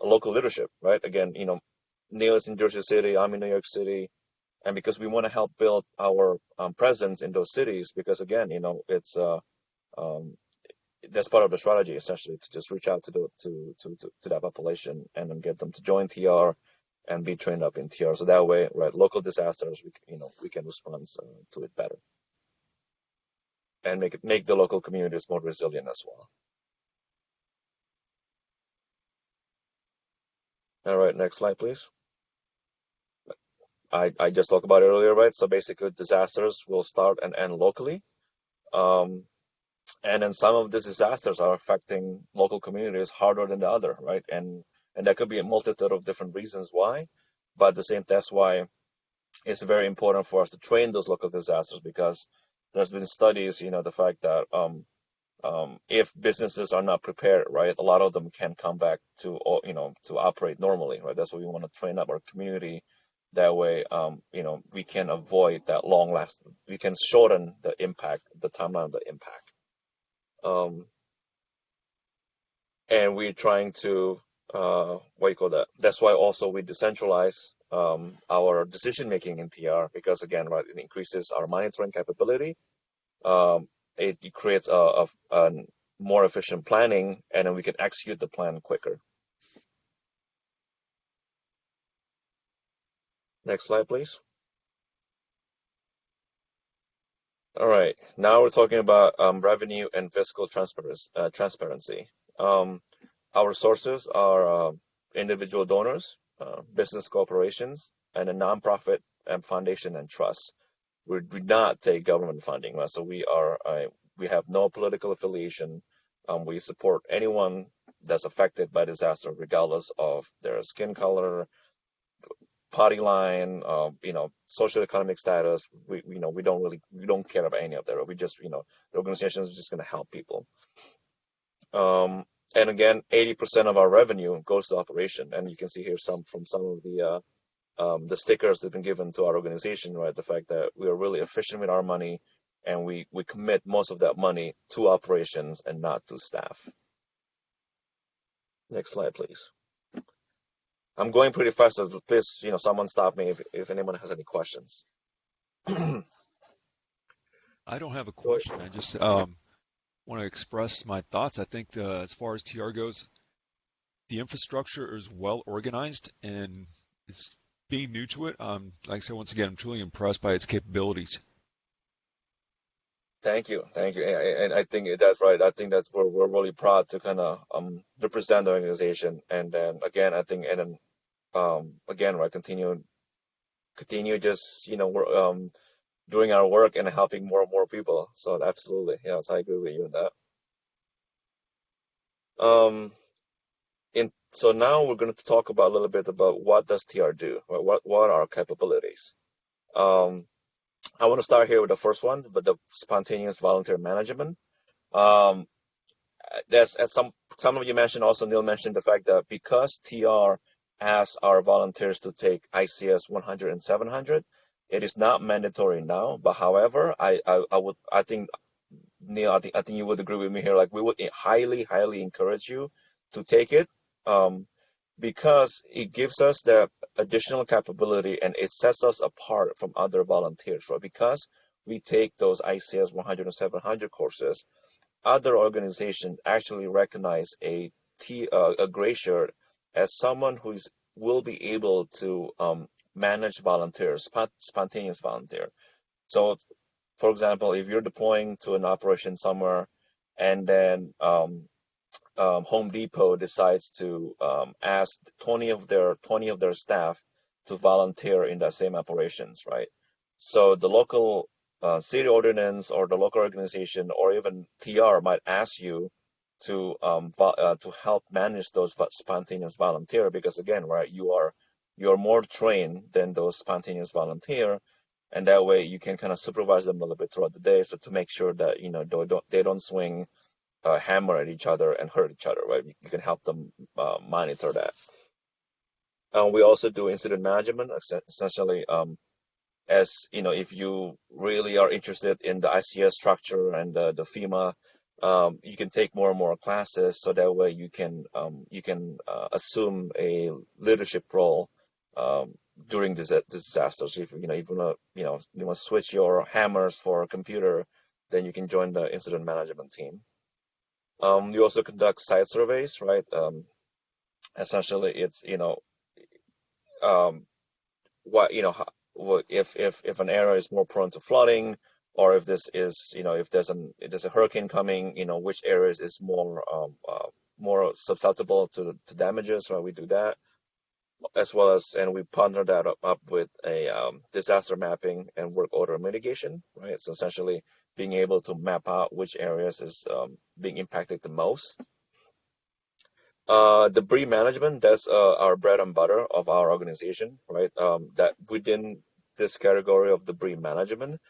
local leadership, right? Again, Neil is in Jersey City, I'm in New York City. And because we want to help build our presence in those cities, because again, it's that's part of the strategy, essentially, to just reach out to that population and then get them to join TR and be trained up in TR. So that way, right, local disasters, we can respond to it better and make the local communities more resilient as well. All right, next slide, please. I just talked about it earlier, right? So basically, disasters will start and end locally. And then some of these disasters are affecting local communities harder than the other, right? And there could be a multitude of different reasons why, but at the same, that's why it's very important for us to train those local disasters, because there's been studies, the fact that if businesses are not prepared, right, a lot of them can come back to operate normally, right? That's why we want to train up our community. That way, we can avoid that we can shorten the impact, the timeline of the impact. And we're trying to, that's why also we decentralize our decision making in TR, because again, right, it increases our monitoring capability. It creates a more efficient planning, and then we can execute the plan quicker. Next slide, please. All right, now we're talking about revenue and fiscal transparency. Our sources are individual donors, business corporations, and a nonprofit and foundation and trust. We do not take government funding, right? So we have no political affiliation. We support anyone that's affected by disaster, regardless of their skin color, party line, social economic status. We don't care about any of that. We just, the organization is just going to help people. And again, 80% of our revenue goes to operation, and you can see here some of the stickers that have been given to our organization, right? The fact that we are really efficient with our money, and we commit most of that money to operations and not to staff. Next slide, please. I'm going pretty fast, so please, someone stop me if anyone has any questions. I don't have a question. I just want to express my thoughts. I think as far as TR goes, the infrastructure is well organized, and it's being new to it. Like I said, once again, I'm truly impressed by its capabilities. Thank you. And I think that's right. I think that's where we're really proud to kind of represent the organization. And then again, I think, and then again, right, continue just, we're doing our work and helping more and more people. So absolutely, yes, I agree with you on that. So now we're going to talk about a little bit about what does TR do? What are our capabilities? I want to start here with the first one, but the spontaneous volunteer management. As some of you mentioned, also Neil mentioned the fact that because TR asks our volunteers to take ICS 100 and 700, it is not mandatory now. But however, I think Neil, I think you would agree with me here. Like, we would highly encourage you to take it, because it gives us the additional capability and it sets us apart from other volunteers, right? Because we take those ICS 100 and 700 courses, other organizations actually recognize a gray shirt as someone who will be able to manage volunteers, spontaneous volunteer. So, for example, if you're deploying to an operation somewhere, and then Home Depot decides to ask 20 of their staff to volunteer in that same operations, right? So the local city ordinance or the local organization or even TR might ask you to help manage those spontaneous volunteer, because again, right, you're more trained than those spontaneous volunteer, and that way you can kind of supervise them a little bit throughout the day, so to make sure that they don't swing a hammer at each other and hurt each other, right? You can help them monitor that. We also do incident management, essentially. As if you really are interested in the ICS structure and the FEMA, you can take more and more classes, so that way you can assume a leadership role during disasters. If you want to switch your hammers for a computer, then you can join the incident management team. You also conduct site surveys, right? Essentially, it's if an area is more prone to flooding, or if this is if there's a hurricane coming, which areas is more susceptible to damages, right? We do that, as well as, and we partner that up with a disaster mapping and work order mitigation, right? So essentially being able to map out which areas is being impacted the most. Debris management, that's our bread and butter of our organization, right? That within this category of debris management,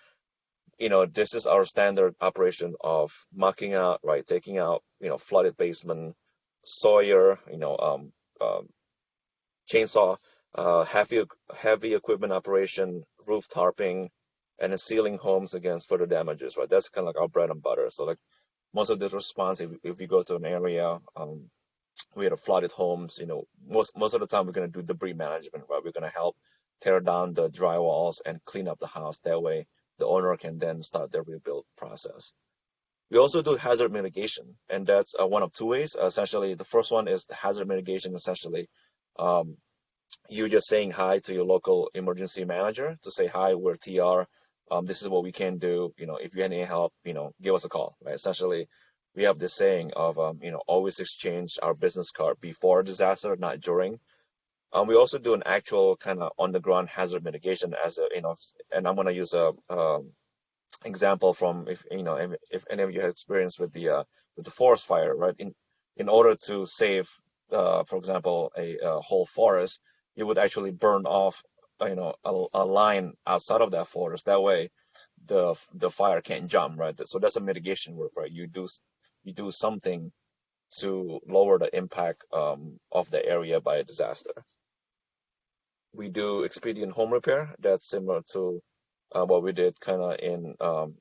this is our standard operation of mucking out, right? Taking out, flooded basement, sawyer, chainsaw, heavy equipment operation, roof tarping, and then sealing homes against further damages, right? That's kind of like our bread and butter. So like most of this response, if you go to an area, we had flooded homes, most of the time we're going to do debris management, right? We're going to help tear down the drywalls and clean up the house. That way the owner can then start their rebuild process. We also do hazard mitigation, and that's one of two ways. Essentially, the first one is the hazard mitigation. Essentially, you just saying hi to your local emergency manager to say, hi, we're TR. This is what we can do. If you need any help, give us a call, right? Essentially, we have this saying of, always exchange our business card before a disaster, not during. We also do an actual kind of on the ground hazard mitigation as a, and I'm going to use a example from if any of you have experience with the forest fire, right? In order to save, for example, a whole forest, you would actually burn off, a line outside of that forest. That way, the fire can't jump, right? So that's a mitigation work, right? You do something to lower the impact of the area by a disaster. We do expedient home repair. That's similar to what we did kind of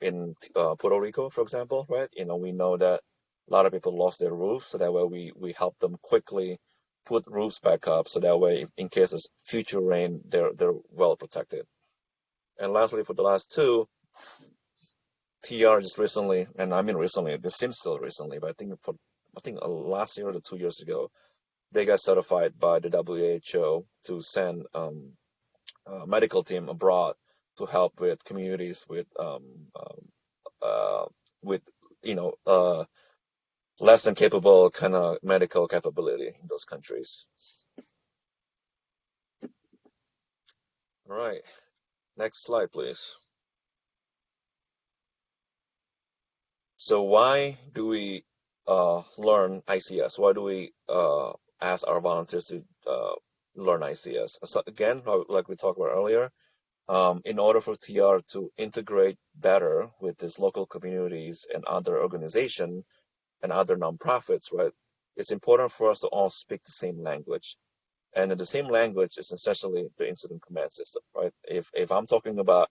in Puerto Rico, for example, right? We know that a lot of people lost their roofs, so that way we help them quickly put roofs back up, so that way in case of future rain, they're well protected. And lastly, for the last two, TR just recently, and I mean recently, this seems still recently, but I think last year or 2 years ago, they got certified by the WHO to send a medical team abroad to help with communities with less than capable kind of medical capability in those countries. All right, next slide, please. So why do we learn ICS? Why do we ask our volunteers to learn ICS? So again, like we talked about earlier, in order for TR to integrate better with these local communities and other organizations and other nonprofits, right? It's important for us to all speak the same language. And the same language is essentially the incident command system, right? If I'm talking about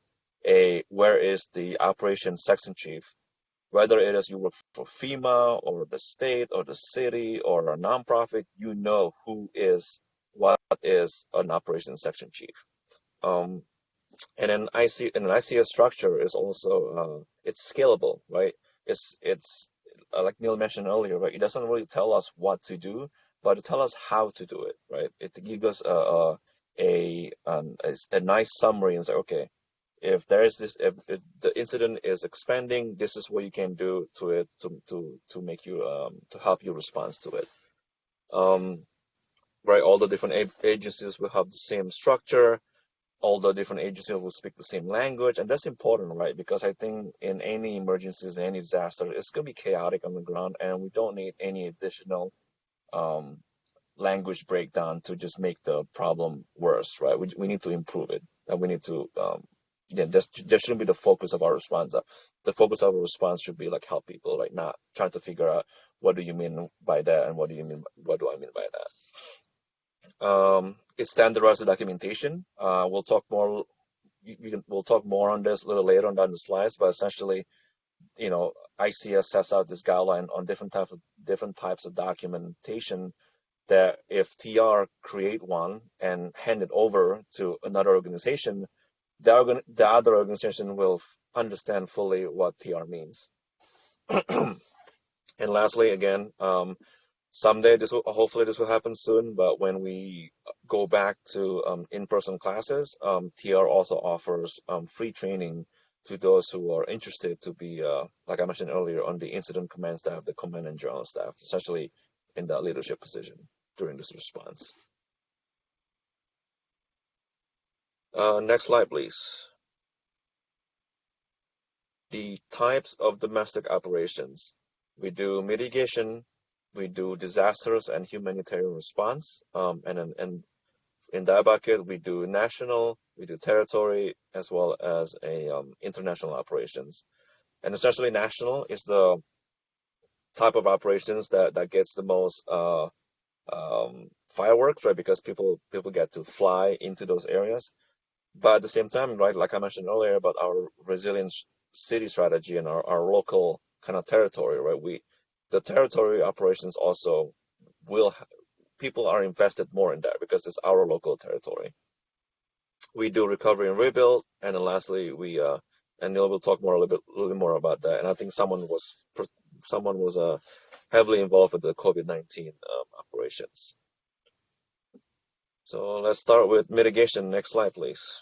where is the operations section chief, whether it is you work for FEMA or the state or the city or a nonprofit, you know what is an operations section chief. And an ICS structure is also it's scalable, right? It's like Neil mentioned earlier, right? It doesn't really tell us what to do, but it tells us how to do it, right? It gives us a nice summary and say, okay, if the incident is expanding, this is what you can do to it to make you to help you respond to it. Right, all the different agencies will have the same structure. All the different agencies will speak the same language, and that's important, right? Because I think in any emergencies, any disaster, it's going to be chaotic on the ground, and we don't need any additional language breakdown to just make the problem worse, right? We need to improve it, and we need to that shouldn't be the focus of our response. The focus of our response should be like help people, like not trying to figure out what do you mean by that and what do I mean by that. It's standardized documentation. We'll talk more. We'll talk more on this a little later on down the slides, but essentially, ICS sets out this guideline on different types of documentation that if TR create one and hand it over to another organization, the other organization will understand fully what TR means. And lastly, again, someday hopefully this will happen soon, but when we go back to in-person classes, TR also offers free training to those who are interested to be, like I mentioned earlier, on the incident command staff, the command and general staff, especially in that leadership position during this response. Next slide, please. The types of domestic operations. We do mitigation, we do disasters and humanitarian response, and in that bucket, we do national, we do territory, as well as international operations. And essentially national is the type of operations that gets the most fireworks, right? Because people get to fly into those areas. But at the same time, right, like I mentioned earlier about our resilient city strategy and our local kind of territory, right? The territory operations also people are invested more in that because it's our local territory. We do recovery and rebuild, and then lastly, and Neil will talk a little bit more about that. And I think someone was heavily involved with the COVID-19 operations. So let's start with mitigation. Next slide, please.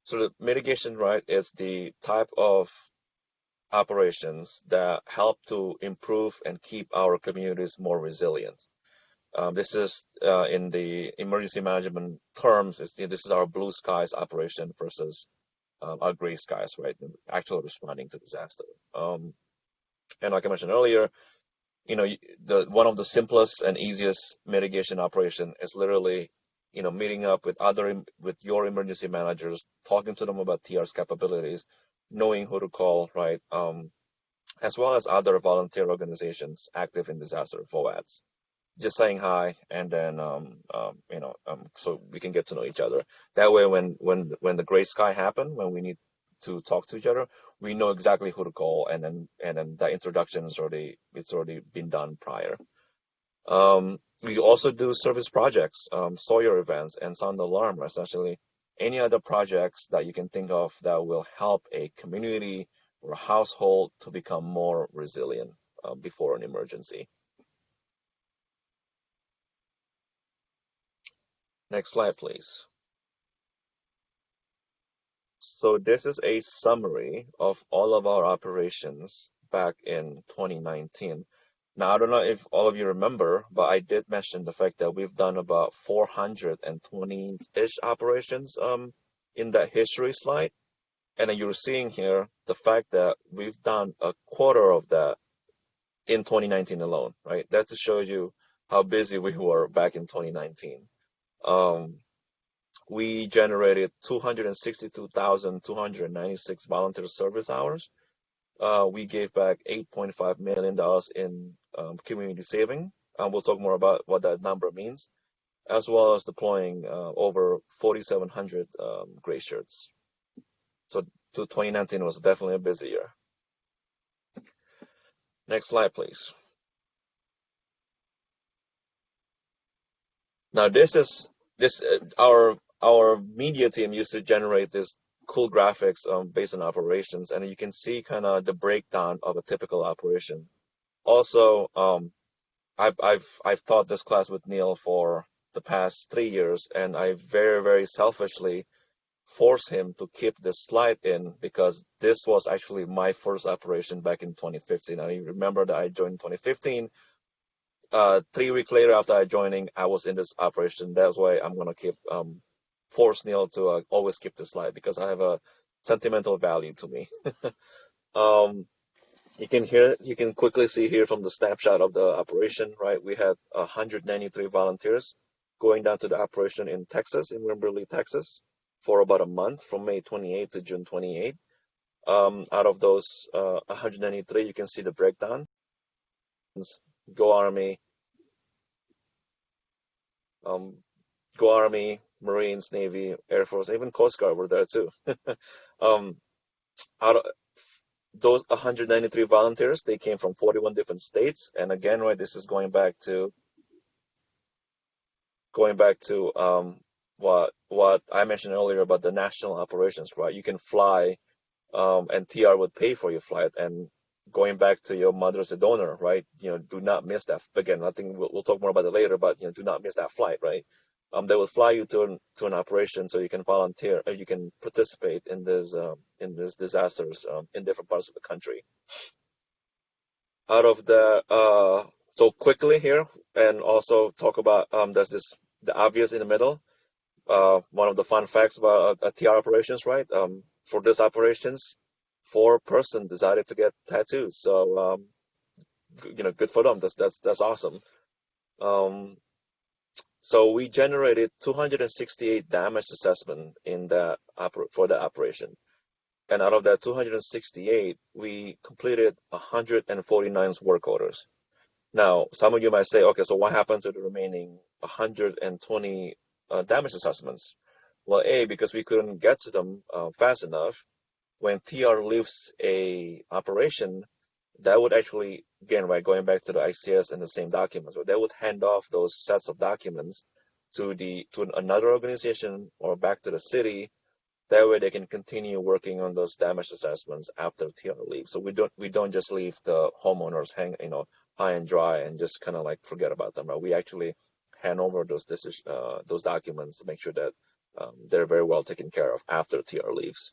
So the mitigation, right, is the type of operations that help to improve and keep our communities more resilient. This is in the emergency management terms. This is our blue skies operation versus our gray skies, right? Actually responding to disaster. And like I mentioned earlier, one of the simplest and easiest mitigation operation is literally, meeting up with your emergency managers, talking to them about TR's capabilities, knowing who to call, right? As well as other volunteer organizations active in disaster, VOADs. Just saying hi, and then so we can get to know each other. That way, when the gray sky happen, when we need to talk to each other, we know exactly who to call, and then the introduction is already been done prior. We also do service projects, Sawyer events, and sound alarm. Essentially, any other projects that you can think of that will help a community or a household to become more resilient before an emergency. Next slide, please. So this is a summary of all of our operations back in 2019. Now, I don't know if all of you remember, but I did mention the fact that we've done about 420-ish operations in that history slide. And then you're seeing here the fact that we've done a quarter of that in 2019 alone, right? That to show you how busy we were back in 2019. We generated 262,296 volunteer service hours. We gave back $8.5 million in community saving. We'll talk more about what that number means, as well as deploying over 4,700 gray shirts. So 2019 was definitely a busy year. Next slide, please. Now our media team used to generate this cool graphics based on operations, and you can see kind of the breakdown of a typical operation. Also, I've taught this class with Neil for the past 3 years, and I very, very selfishly forced him to keep this slide in because this was actually my first operation back in 2015. I remember that I joined in 2015. 3 weeks later after I joining, I was in this operation. That's why I'm gonna keep force Neil to always keep the slide because I have a sentimental value to me. You can quickly see here from the snapshot of the operation, right? We had 193 volunteers going down to the operation in Texas, in Wimberley, Texas, for about a month from May 28 to June 28. Out of those 193, you can see the breakdown. Go Army, Marines, Navy, Air Force, even Coast Guard were there too. Out of those 193 volunteers, they came from 41 different states. And again, right, this is going back to what I mentioned earlier about the national operations, right? You can fly, and TR would pay for your flight. And going back to your mother as a donor, right? Do not miss that. Again, I think we'll talk more about it later, but do not miss that flight, right? They will fly you to an operation so you can volunteer, you can participate in this disasters in different parts of the country. Out of the so quickly here, and also talk about there's the obvious in the middle. One of the fun facts about TR operations, right? For this operations, 4 person decided to get tattoos. So good for them. That's awesome. So we generated 268 damage assessment for the operation. And out of that 268, we completed 149 work orders. Now, some of you might say, okay, so what happened to the remaining 120 damage assessments? Well, because we couldn't get to them fast enough. When TR leaves a operation, that would actually, again, right, going back to the ICS and the same documents, they would hand off those sets of documents to another organization or back to the city. That way they can continue working on those damage assessments after TR leaves. So we don't just leave the homeowners high and dry and just kind of like forget about them. Right? We actually hand over those documents to make sure that they're very well taken care of after TR leaves.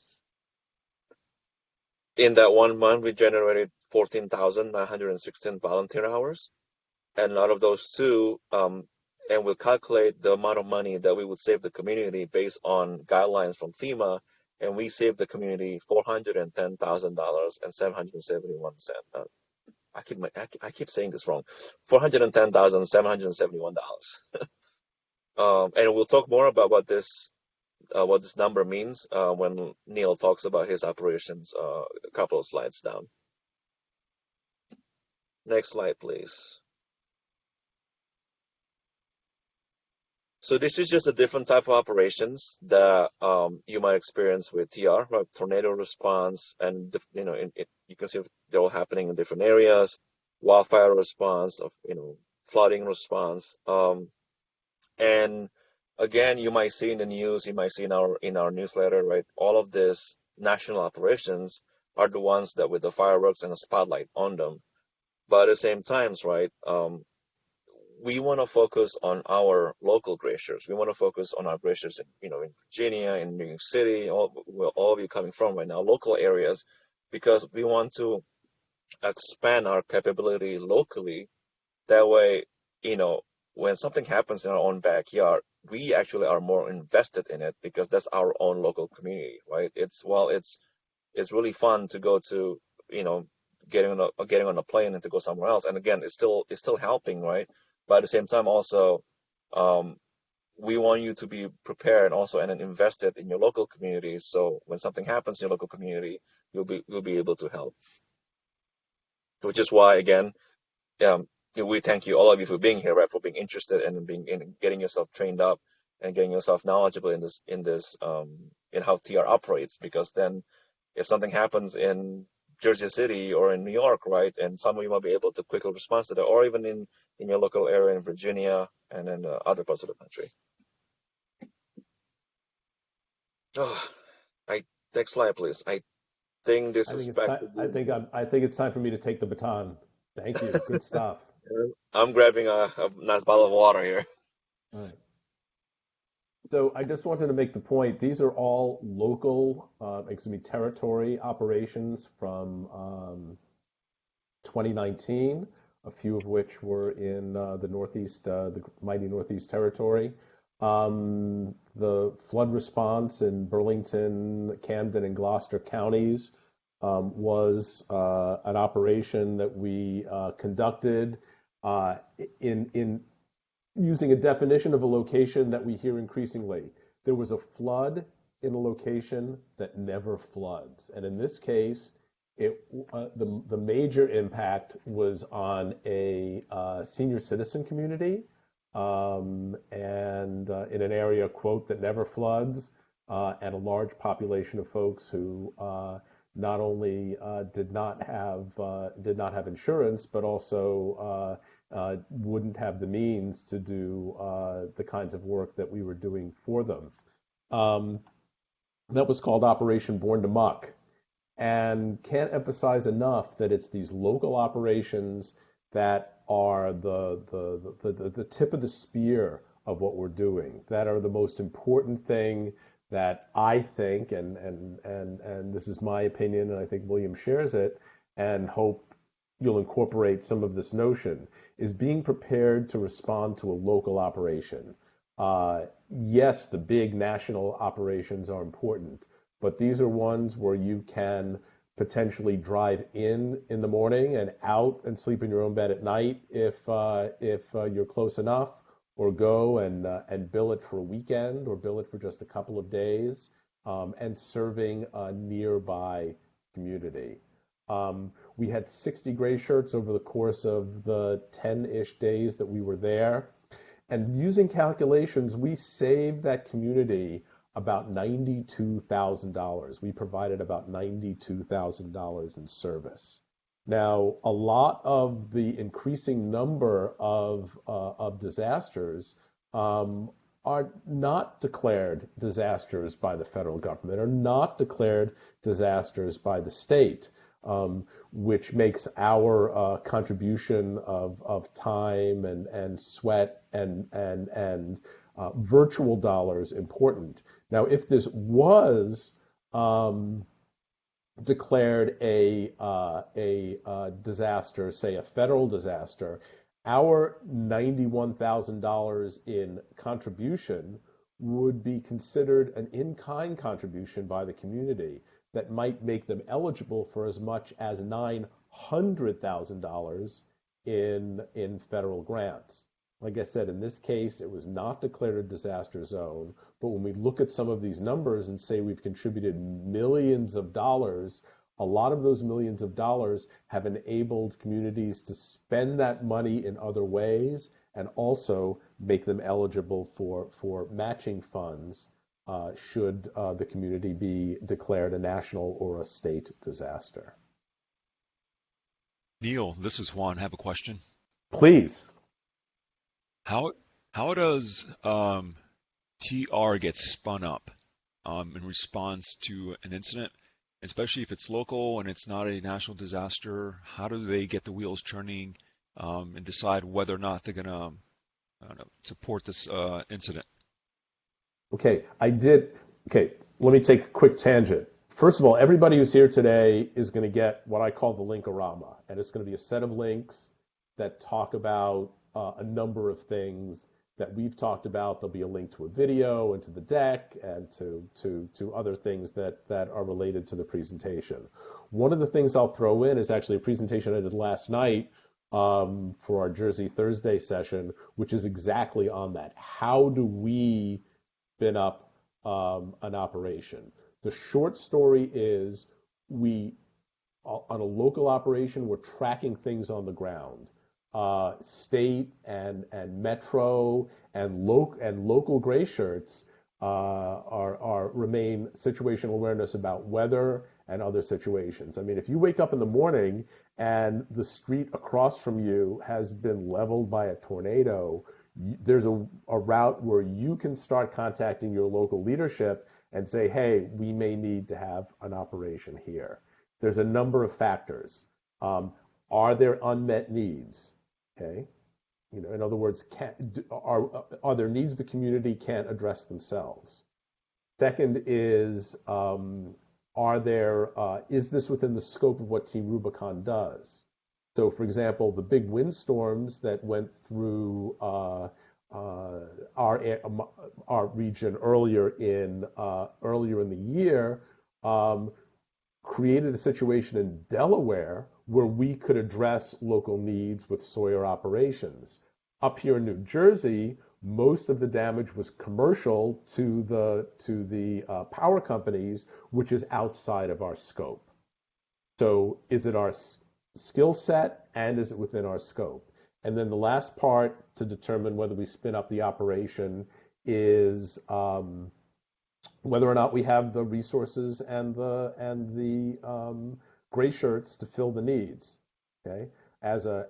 In that 1 month, we generated 14,916 volunteer hours. And out of those two, and we'll calculate the amount of money that we would save the community based on guidelines from FEMA, and we saved the community $410,000 and 771 cents. I keep saying this wrong. $410,771. And we'll talk more about what this number means when Neil talks about his operations a couple of slides down. Next slide, please. So this is just a different type of operations that you might experience with TR, right? Tornado response, and you can see they're all happening in different areas. Wildfire response, flooding response, and again, you might see in the news, you might see in our newsletter, right? All of these national operations are the ones that with the fireworks and the spotlight on them. But at the same times, right? We want to focus on our local glaciers. We want to focus on our glaciers in Virginia, in New York City, where all of you coming from right now, local areas, because we want to expand our capability locally. That way, when something happens in our own backyard, we actually are more invested in it because that's our own local community, right? It's really fun to go to, getting on a plane and to go somewhere else. And again, it's still helping, right? But at the same time, also, we want you to be prepared also and invested in your local community. So when something happens in your local community, you'll be able to help. Which is why, again, we thank you, all of you, for being here, right? For being interested and in getting yourself trained up and getting yourself knowledgeable in how TR operates. Because then, if something happens in Jersey City or in New York, right, and some of you might be able to quickly respond to that, or even in your local area in Virginia and in other parts of the country. Next slide, please. I think it's time for me to take the baton. Thank you. Good stuff. I'm grabbing a nice bottle of water here. All right. So I just wanted to make the point, these are all local, territory operations from 2019, a few of which were in the Northeast, the mighty Northeast Territory. The flood response in Burlington, Camden, and Gloucester counties was an operation that we conducted in using a definition of a location that we hear increasingly. There was a flood in a location that never floods. And in this case, the major impact was on a senior citizen community and in an area, quote, that never floods, and a large population of folks who not only did not have insurance, but also wouldn't have the means to do the kinds of work that we were doing for them. That was called Operation Born to Muck. And can't emphasize enough that it's these local operations that are the tip of the spear of what we're doing, that are the most important thing that I think, and this is my opinion, and I think William shares it, and hope you'll incorporate some of this notion, is being prepared to respond to a local operation. Yes, the big national operations are important, but these are ones where you can potentially drive in the morning and out and sleep in your own bed at night if you're close enough, or go and bill it for a weekend or bill it for just a couple of days, and serving a nearby community. We had 60 gray shirts over the course of the 10-ish days that we were there. And using calculations, we saved that community about $92,000. We provided about $92,000 in service. Now, a lot of the increasing number of disasters are not declared disasters by the federal government, are not declared disasters by the state, which makes our contribution of time and sweat and virtual dollars important. Now, if this was declared a disaster, say a federal disaster, our $91,000 in contribution would be considered an in-kind contribution by the community that might make them eligible for as much as $900,000 in federal grants. Like I said, in this case, it was not declared a disaster zone. But when we look at some of these numbers and say we've contributed millions of dollars, a lot of those millions of dollars have enabled communities to spend that money in other ways and also make them eligible for matching funds should the community be declared a national or a state disaster. Neil, this is Juan. I have a question. Please. How does TR get spun up in response to an incident, especially if it's local and it's not a national disaster? How do they get the wheels turning and decide whether or not they're going to support this incident? Okay, let me take a quick tangent. First of all, everybody who's here today is going to get what I call the Linkorama, and it's going to be a set of links that talk about a number of things that we've talked about. There'll be a link to a video and to the deck and to other things that are related to the presentation. One of the things I'll throw in is actually a presentation I did last night for our Jersey Thursday session, which is exactly on that. How do we spin up an operation? The short story is on a local operation, we're tracking things on the ground. State and metro and local gray shirts remain situational awareness about weather and other situations. I mean, if you wake up in the morning and the street across from you has been leveled by a tornado, there's a route where you can start contacting your local leadership and say, hey, we may need to have an operation here. There's a number of factors. Are there unmet needs? Okay, in other words, are there needs the community can't address themselves? Second is, is this within the scope of what Team Rubicon does? So, for example, the big windstorms that went through our region earlier in the year created a situation in Delaware where we could address local needs with Sawyer operations. Up here in New Jersey, most of the damage was commercial to the power companies, which is outside of our scope. So is it our skill set and is it within our scope? And then the last part to determine whether we spin up the operation is whether or not we have the resources and the gray shirts to fill the needs. Okay, as a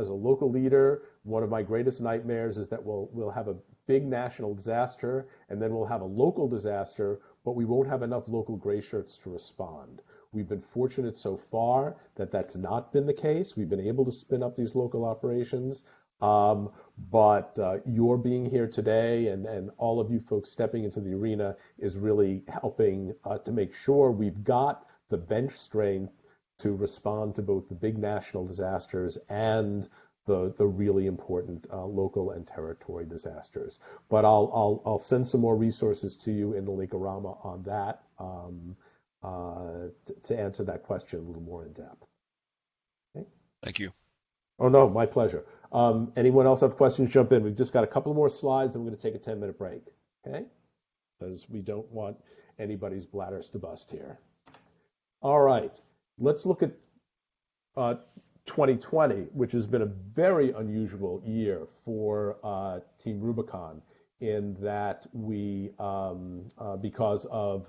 local leader, one of my greatest nightmares is that we'll have a big national disaster and then we'll have a local disaster, but we won't have enough local gray shirts to respond. We've been fortunate so far that that's not been the case. We've been able to spin up these local operations. But your being here today and all of you folks stepping into the arena is really helping to make sure we've got the bench strength to respond to both the big national disasters and the really important local and territory disasters. But I'll send some more resources to you in the Linkorama on that to answer that question a little more in depth. Okay? Thank you. Oh, no, my pleasure. Anyone else have questions, jump in. We've just got a couple more slides and we're going to take a 10-minute break, okay? Because we don't want anybody's bladders to bust here. All right, let's look at 2020, which has been a very unusual year for Team Rubicon in that we, because of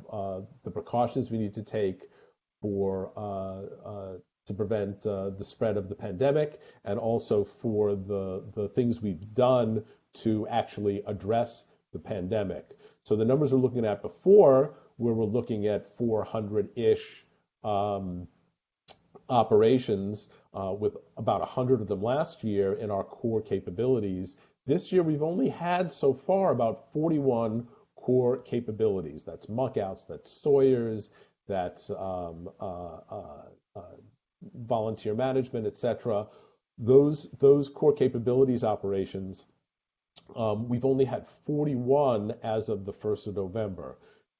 the precautions we need to take for to prevent the spread of the pandemic, and also for the things we've done to actually address the pandemic. So the numbers we're looking at before, where we're looking at 400-ish operations, with about 100 of them last year in our core capabilities. This year we've only had so far about 41 core capabilities. That's muckouts, that's Sawyers, that's volunteer management, etc. Those core capabilities operations, we've only had 41 as of the 1st of November.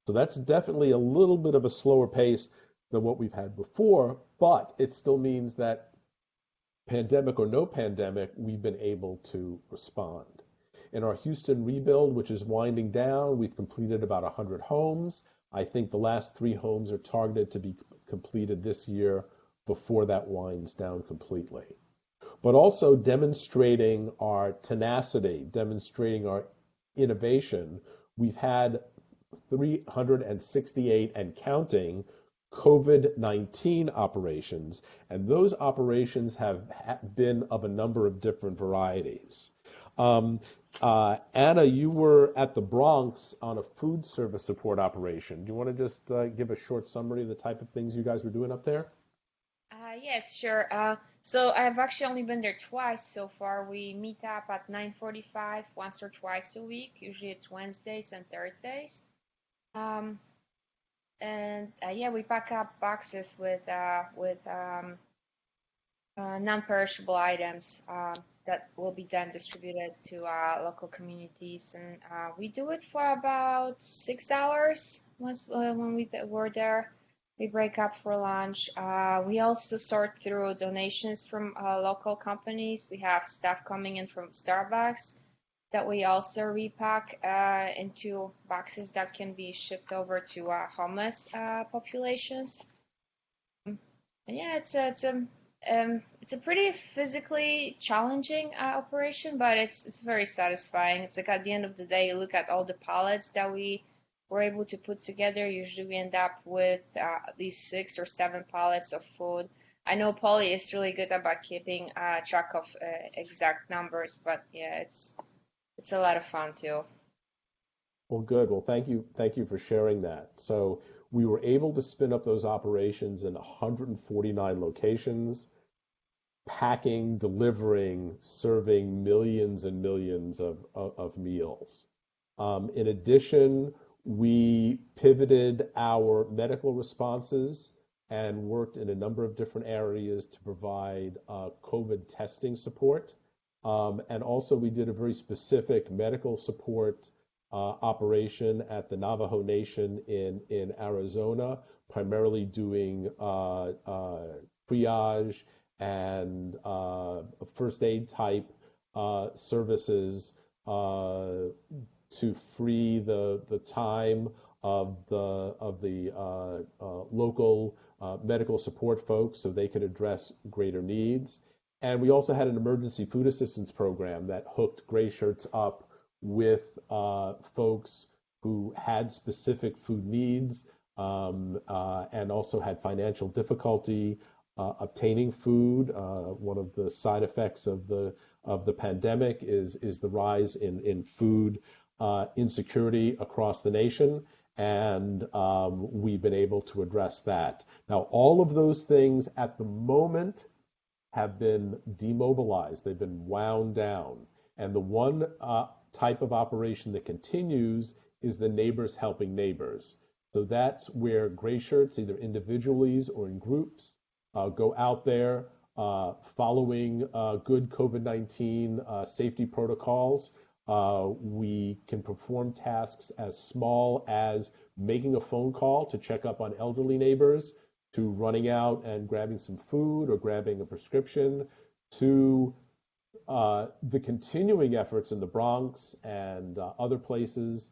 So that's definitely a little bit of a slower pace than what we've had before, but it still means that pandemic or no pandemic, we've been able to respond. In our Houston rebuild, which is winding down, we've completed about 100 homes. I think the last 3 homes are targeted to be completed this year before that winds down completely. But also demonstrating our tenacity, demonstrating our innovation, we've had 368 and counting COVID-19 operations, and those operations have been of a number of different varieties. Anna, you were at the Bronx on a food service support operation. Do you want to just give a short summary of the type of things you guys were doing up there? Yes, sure. So I've actually only been there twice so far. We meet up at 9:45 once or twice a week. Usually it's Wednesdays and Thursdays. Yeah, we pack up boxes with non-perishable items that will be then distributed to local communities, and we do it for about 6 hours. Once when were there, we break up for lunch. We also sort through donations from local companies. We have staff coming in from Starbucks that we also repack into boxes that can be shipped over to homeless populations. Yeah, it's a pretty physically challenging operation, but it's very satisfying. It's like at the end of the day, you look at all the pallets that we were able to put together. Usually we end up with at least 6 or 7 pallets of food. I know Polly is really good about keeping track of exact numbers, but yeah, it's a lot of fun too. Well, good. Well, thank you for sharing that. So we were able to spin up those operations in 149 locations, packing, delivering, serving millions and millions of meals. In addition, we pivoted our medical responses and worked in a number of different areas to provide COVID testing support. And also we did a very specific medical support operation at the Navajo Nation in Arizona, primarily doing triage and first aid type services to free the time of the local medical support folks so they could address greater needs. And we also had an emergency food assistance program that hooked Gray Shirts up with folks who had specific food needs and also had financial difficulty obtaining food. One of the side effects of the pandemic is the rise in food insecurity across the nation, and we've been able to address that. Now, all of those things at the moment have been demobilized. They've been wound down. And the one type of operation that continues is the neighbors helping neighbors. So that's where Gray Shirts, either individually or in groups, go out there following good COVID-19 safety protocols. We can perform tasks as small as making a phone call to check up on elderly neighbors, to running out and grabbing some food or grabbing a prescription, to the continuing efforts in the Bronx and other places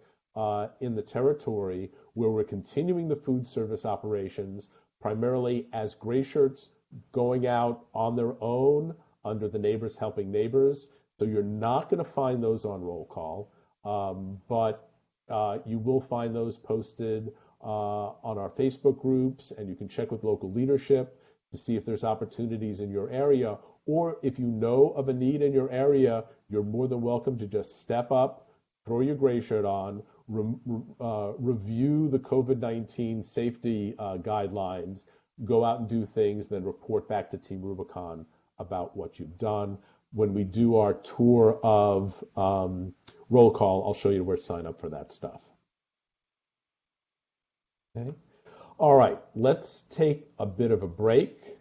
in the territory where we're continuing the food service operations, primarily as Gray Shirts going out on their own under the Neighbors Helping Neighbors. So you're not going to find those on roll call, but you will find those posted on our Facebook groups, and you can check with local leadership to see if there's opportunities in your area. Or if you know of a need in your area, you're more than welcome to just step up, throw your Gray Shirt on, review the COVID-19 safety guidelines, go out and do things, then report back to Team Rubicon about what you've done. When we do our tour of roll call, I'll show you where to sign up for that stuff. Okay. All right, let's take a bit of a break.